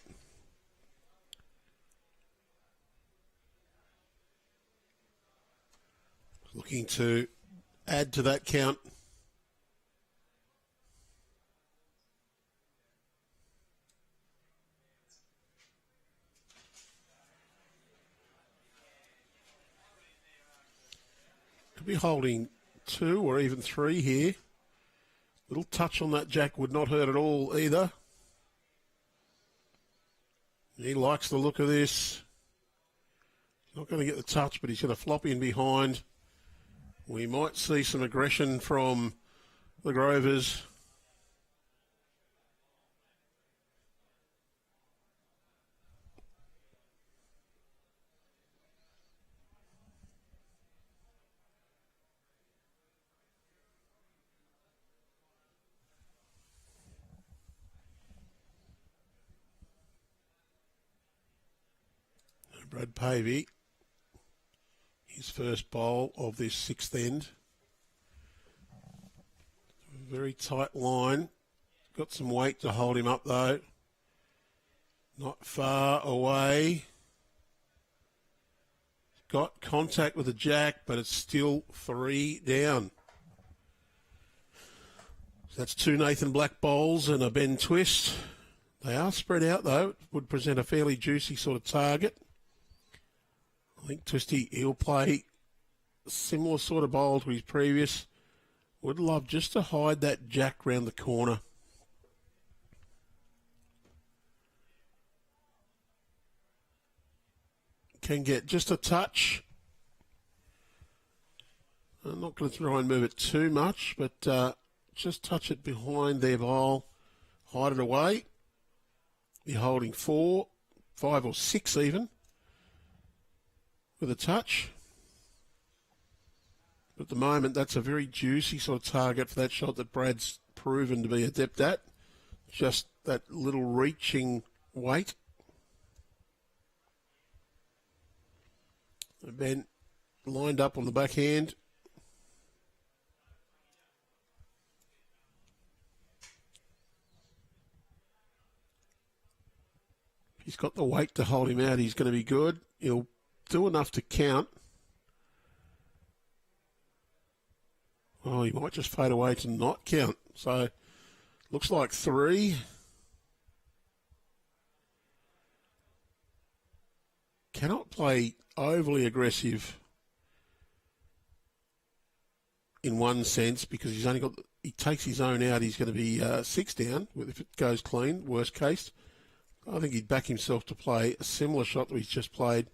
Looking to add to that count. Could be holding 2 or even 3 here. Little touch on that jack would not hurt at all either. He likes the look of this. He's not going to get the touch, but he's going to flop in behind. We might see some aggression from the Grovers. Brad Pavey, his first bowl of this 6th end. Very tight line. Got some weight to hold him up though. Not far away. got contact with the jack, but it's still 3 down. So that's 2 Nathan Black bowls and a Ben Twist. They are spread out, though. It would present a fairly juicy sort of target. I think Twisty, he'll play a similar sort of bowl to his previous. Would love just to hide that jack round the corner. Can get just a touch. I'm not going to try and move it too much, but just touch it behind their bowl. Hide it away. You're holding 4, 5 or 6 even with a touch. At the moment, that's a very juicy sort of target for that shot that Brad's proven to be adept at. Just that little reaching weight. Ben lined up on the backhand. He's got the weight to hold him out. He's going to be good. He'll do enough to count. Oh, he might just fade away to not count. So, looks like 3. Cannot play overly aggressive in one sense because he's only got. He takes his own out. He's going to be 6 down if it goes clean. Worst case, I think he'd back himself to play a similar shot that he's just played,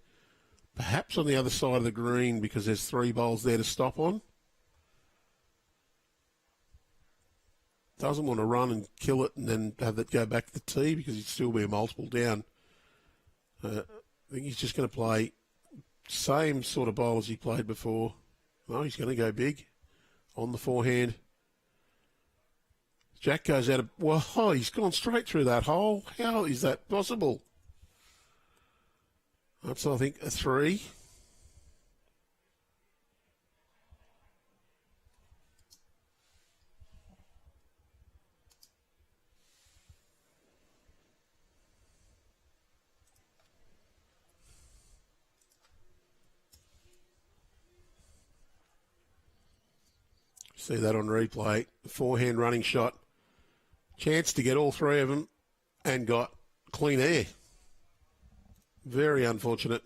perhaps on the other side of the green because there's 3 bowls there to stop on. Doesn't want to run and kill it and then have that go back to the tee because he'd still be a multiple down. I think he's just going to play same sort of bowl as he played before. No, he's going to go big on the forehand. Jack goes out of... Well, he's gone straight through that hole. How is that possible? That's, I think, a 3. See that on replay. Forehand running shot. Chance to get all 3 of them and got clean air. Very unfortunate.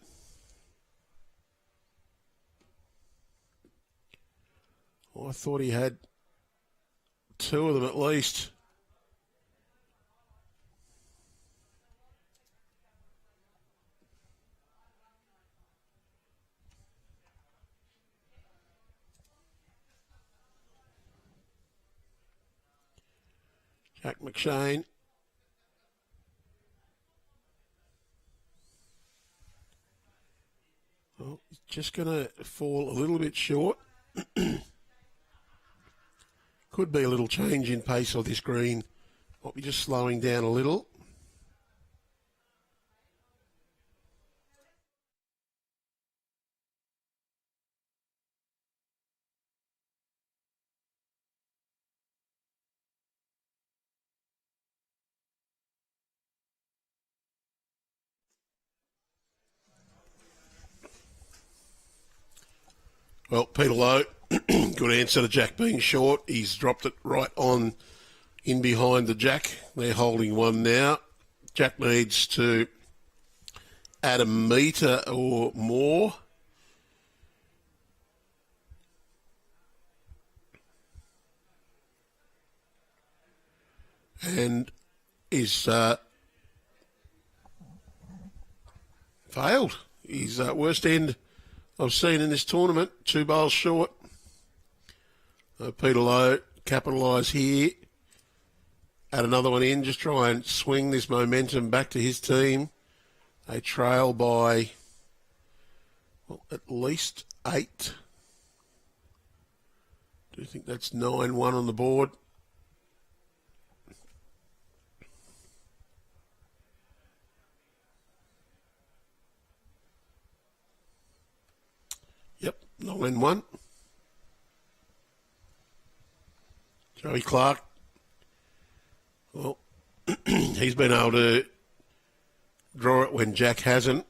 I thought he had 2 of them at least. Jack McShane. Well, he's just going to fall a little bit short. Could be a little change in pace of this green. Might be just slowing down a little. Well, Peter Lowe, good answer to Jack being short. He's dropped it right on in behind the Jack. They're holding 1 now. Jack needs to add a metre or more. And is failed. His worst end I've seen in this tournament, 2 bowls short. Peter Lowe capitalise here. Add another one in, just try and swing this momentum back to his team. They trail by, well, at least 8. Do you think that's 9-1 on the board? Yep, 9-1. Joey Clarke. Well, he's been able to draw it when Jack hasn't.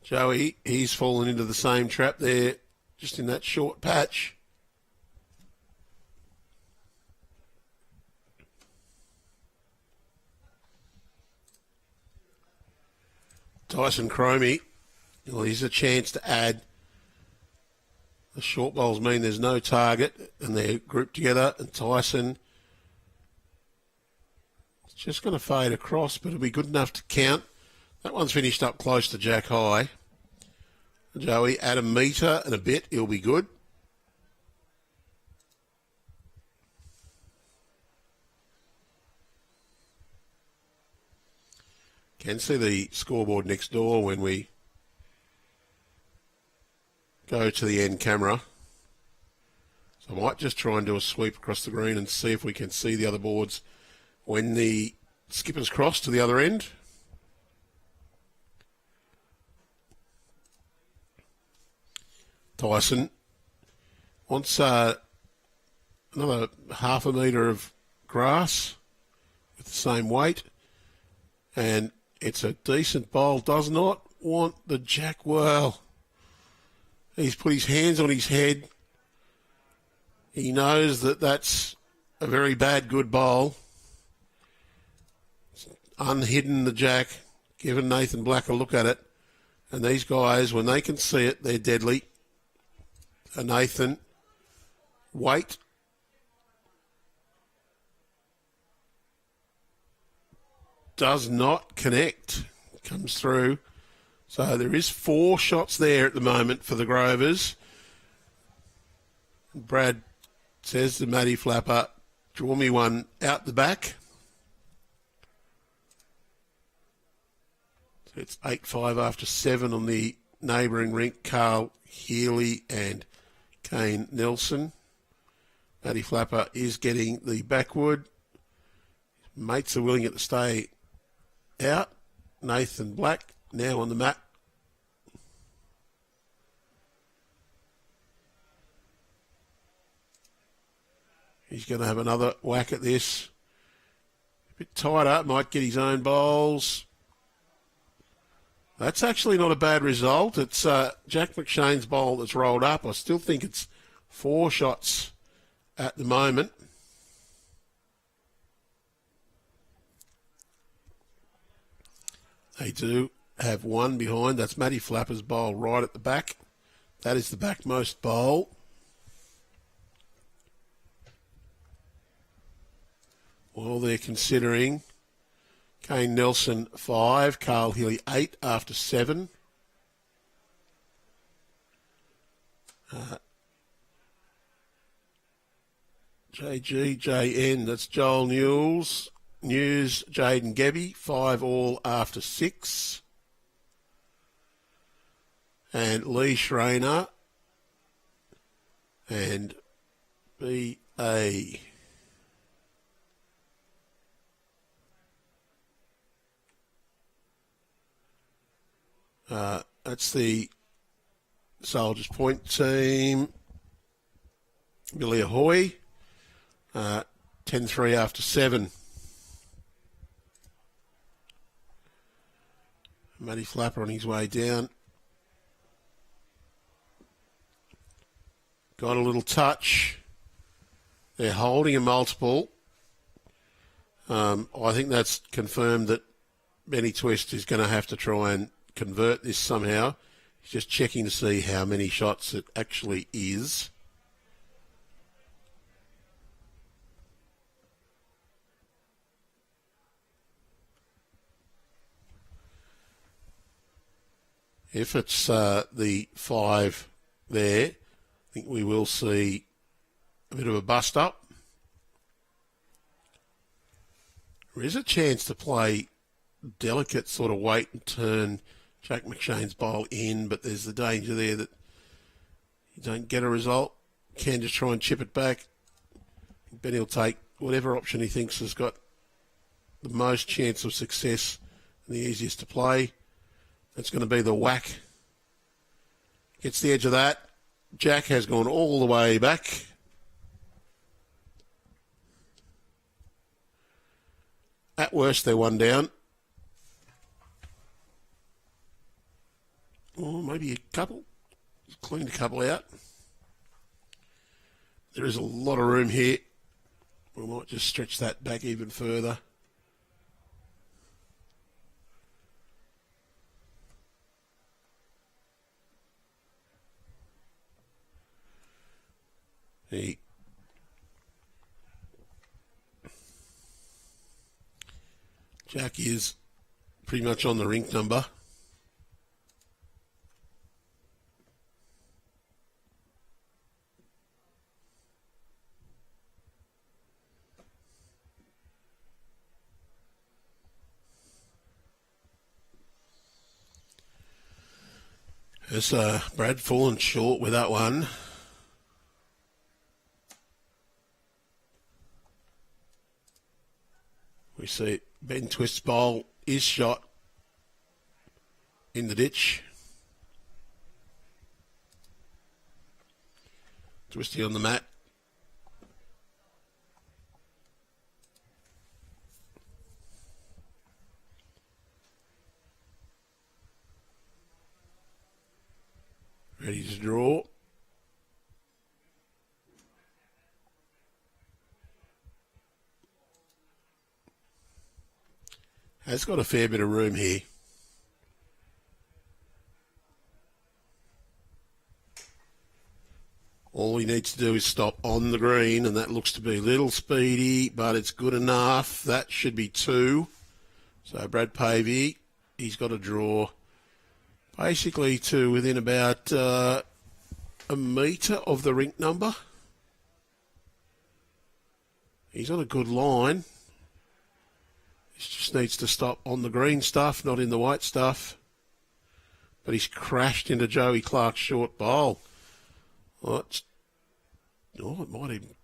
Joey, he's fallen into the same trap there, just in that short patch. Tyson Cromie, well, he's a chance to add. The short bowls mean there's no target, and they're grouped together, and Tyson is just going to fade across, but it'll be good enough to count. That one's finished up close to Jack High. Joey, add a metre and a bit, he'll be good. Can see the scoreboard next door when we go to the end camera. So I might just try and do a sweep across the green and see if we can see the other boards when the skippers cross to the other end. Tyson wants another half a metre of grass with the same weight, and it's a decent bowl. Does not want the jack. Well, he's put his hands on his head. He knows that that's a very bad good bowl. Unhidden the jack, given Nathan Black a look at it. And these guys, when they can see it, they're deadly. So Nathan, weight. Does not connect. Comes through. So there is 4 shots there at the moment for the Grovers. Brad says to Matty Flapper, draw me one out the back. So it's 8-5 after 7 on the neighbouring rink. Carl Healy and Kane Nelson. Matty Flapper is getting the backward. Mates are willing it to stay out. Nathan Black now on the mat. He's going to have another whack at this. A bit tighter, might get his own bowls. That's actually not a bad result. It's Jack McShane's bowl that's rolled up. I still think it's 4 shots at the moment. They do have one behind. That's Matty Flapper's bowl right at the back. That is the backmost bowl. While they're considering, Kane Nelson 5, Carl Healy 8 after 7. JG, JN, that's Joel News, Jaden Gebby, 5 all after 6. And Lee Schreiner and B.A. That's the Soldiers Point team. Billy Ahoy, 10-3 after 7. Matty Flapper on his way down. Got a little touch. They're holding a multiple. I think that's confirmed that Benny Twist is going to have to try and convert this somehow. He's just checking to see how many shots it actually is. If it's the 5 there, I think we will see a bit of a bust up. There is a chance to play delicate sort of wait and turn Jack McShane's bowl in, but there's the danger there that you don't get a result. Can just try and chip it back. Benny will take whatever option he thinks has got the most chance of success and the easiest to play. That's going to be the whack. Gets the edge of that. Jack has gone all the way back. At worst, they're one down. or maybe a couple. Cleaned a couple out. There is a lot of room here. We might just stretch that back even further. Jack is pretty much on the rink number. Has Brad fallen short with that one? We see Ben Twist's bowl is shot in the ditch. Twisty on the mat. Ready to draw. Has got a fair bit of room here. All he needs to do is stop on the green, and that looks to be a little speedy, but it's good enough. That should be 2. So Brad Pavey, he's got to draw basically to within about a metre of the rink number. He's on a good line. He just needs to stop on the green stuff, not in the white stuff. But he's crashed into Joey Clarke's short bowl. Well, it might even,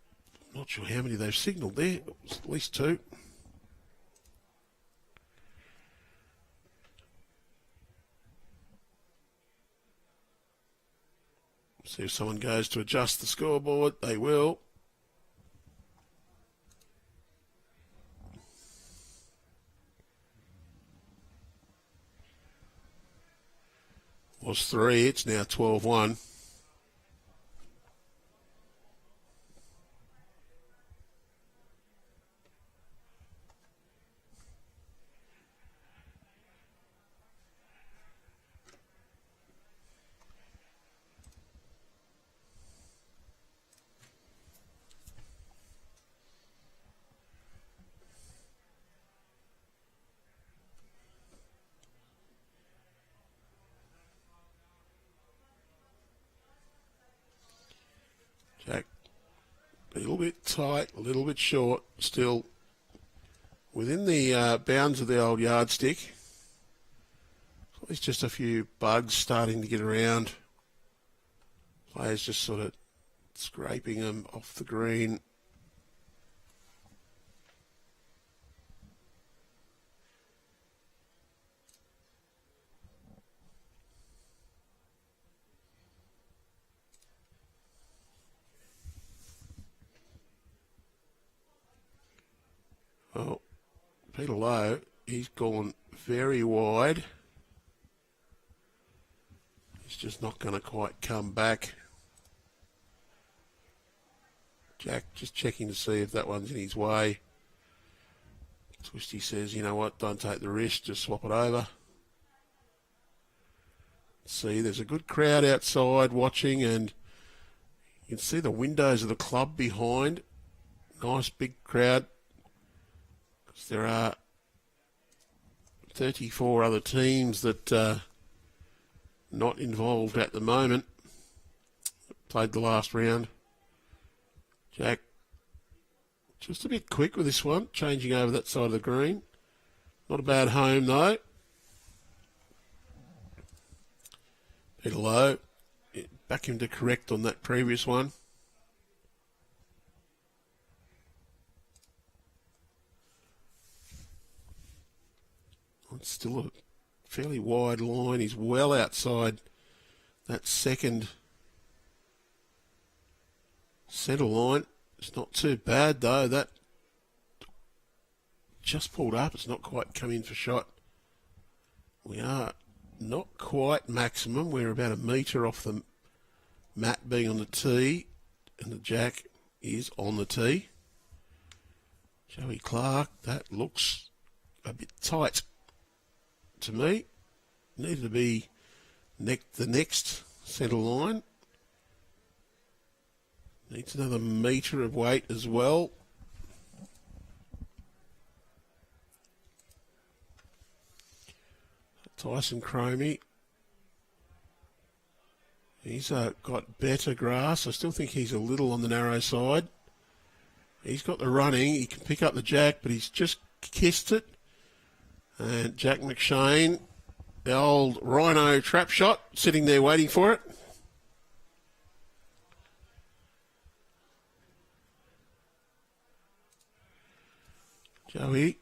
not sure how many they've signalled there. It was at least 2. See if someone goes to adjust the scoreboard. They will. Was 3. It's now 12-1. Jack, a little bit tight, a little bit short, still within the bounds of the old yardstick. There's just a few bugs starting to get around. Players just sort of scraping them off the green. Well, Peter Lowe, he's gone very wide. He's just not going to quite come back. Jack just checking to see if that one's in his way. Twisty says, you know what, don't take the risk, just swap it over. See, there's a good crowd outside watching, and you can see the windows of the club behind. Nice big crowd. There are 34 other teams that are not involved at the moment. Played the last round. Jack just a bit quick with this one, changing over that side of the green. Not a bad home though. Peter Lowe, back him to correct on that previous one. It's still a fairly wide line. He's well outside that second centre line. It's not too bad though. That just pulled up. It's not quite come in for shot. We are not quite maximum. We're about a metre off the mat being on the tee, and the jack is on the tee. Joey Clarke, that looks a bit tight to me. Needed to be the next centre line. Needs another metre of weight as well. Tyson Cromie. He's got better grass. I still think he's a little on the narrow side. He's got the running. He can pick up the jack, but he's just kissed it. And Jack McShane, the old Rhino trap shot, sitting there waiting for it. Joey,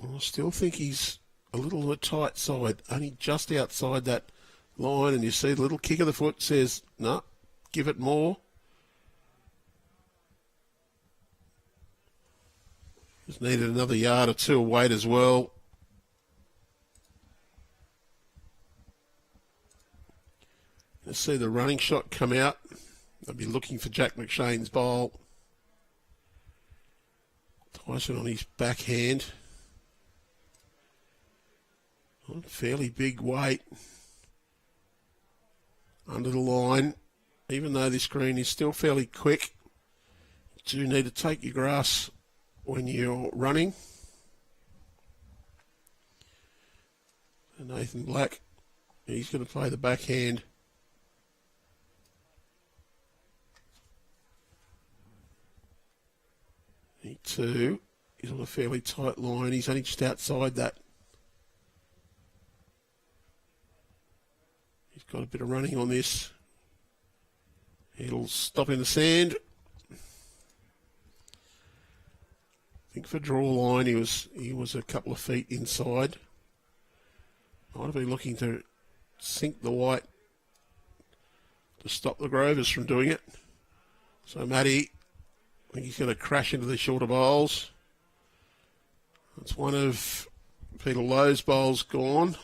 I still think he's a little on the tight side, only just outside that line, and you see the little kick of the foot says, no, give it more. Just needed another yard or two of weight as well. Let's see the running shot come out. I'll be looking for Jack McShane's bowl. Tyson on his backhand. Fairly big weight. Under the line. Even though this green is still fairly quick, you do need to take your grass when you're running. And Nathan Black, he's going to play the backhand. He too is on a fairly tight line. He's only just outside that. He's got a bit of running on this. It'll stop in the sand. I think for draw line he was a couple of feet inside. Might have been looking to sink the white to stop the Grovers from doing it. So Matty, I think he's going to crash into the shorter bowls. That's one of Peter Lowe's bowls gone.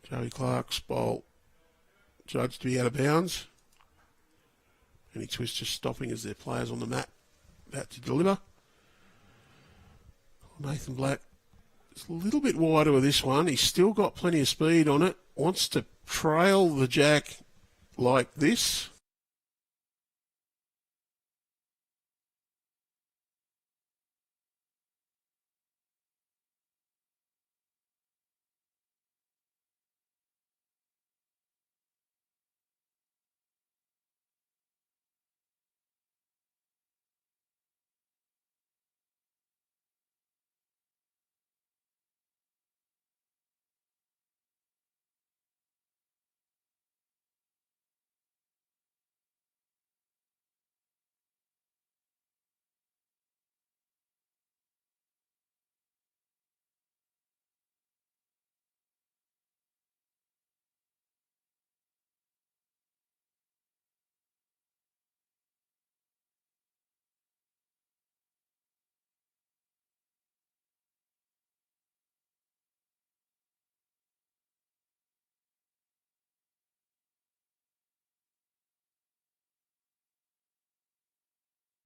Joey Clarke's bowl judged to be out of bounds. Any twist just stopping as their players on the mat about to deliver. Nathan Black is a little bit wider with this one. He's still got plenty of speed on it. Wants to trail the jack like this.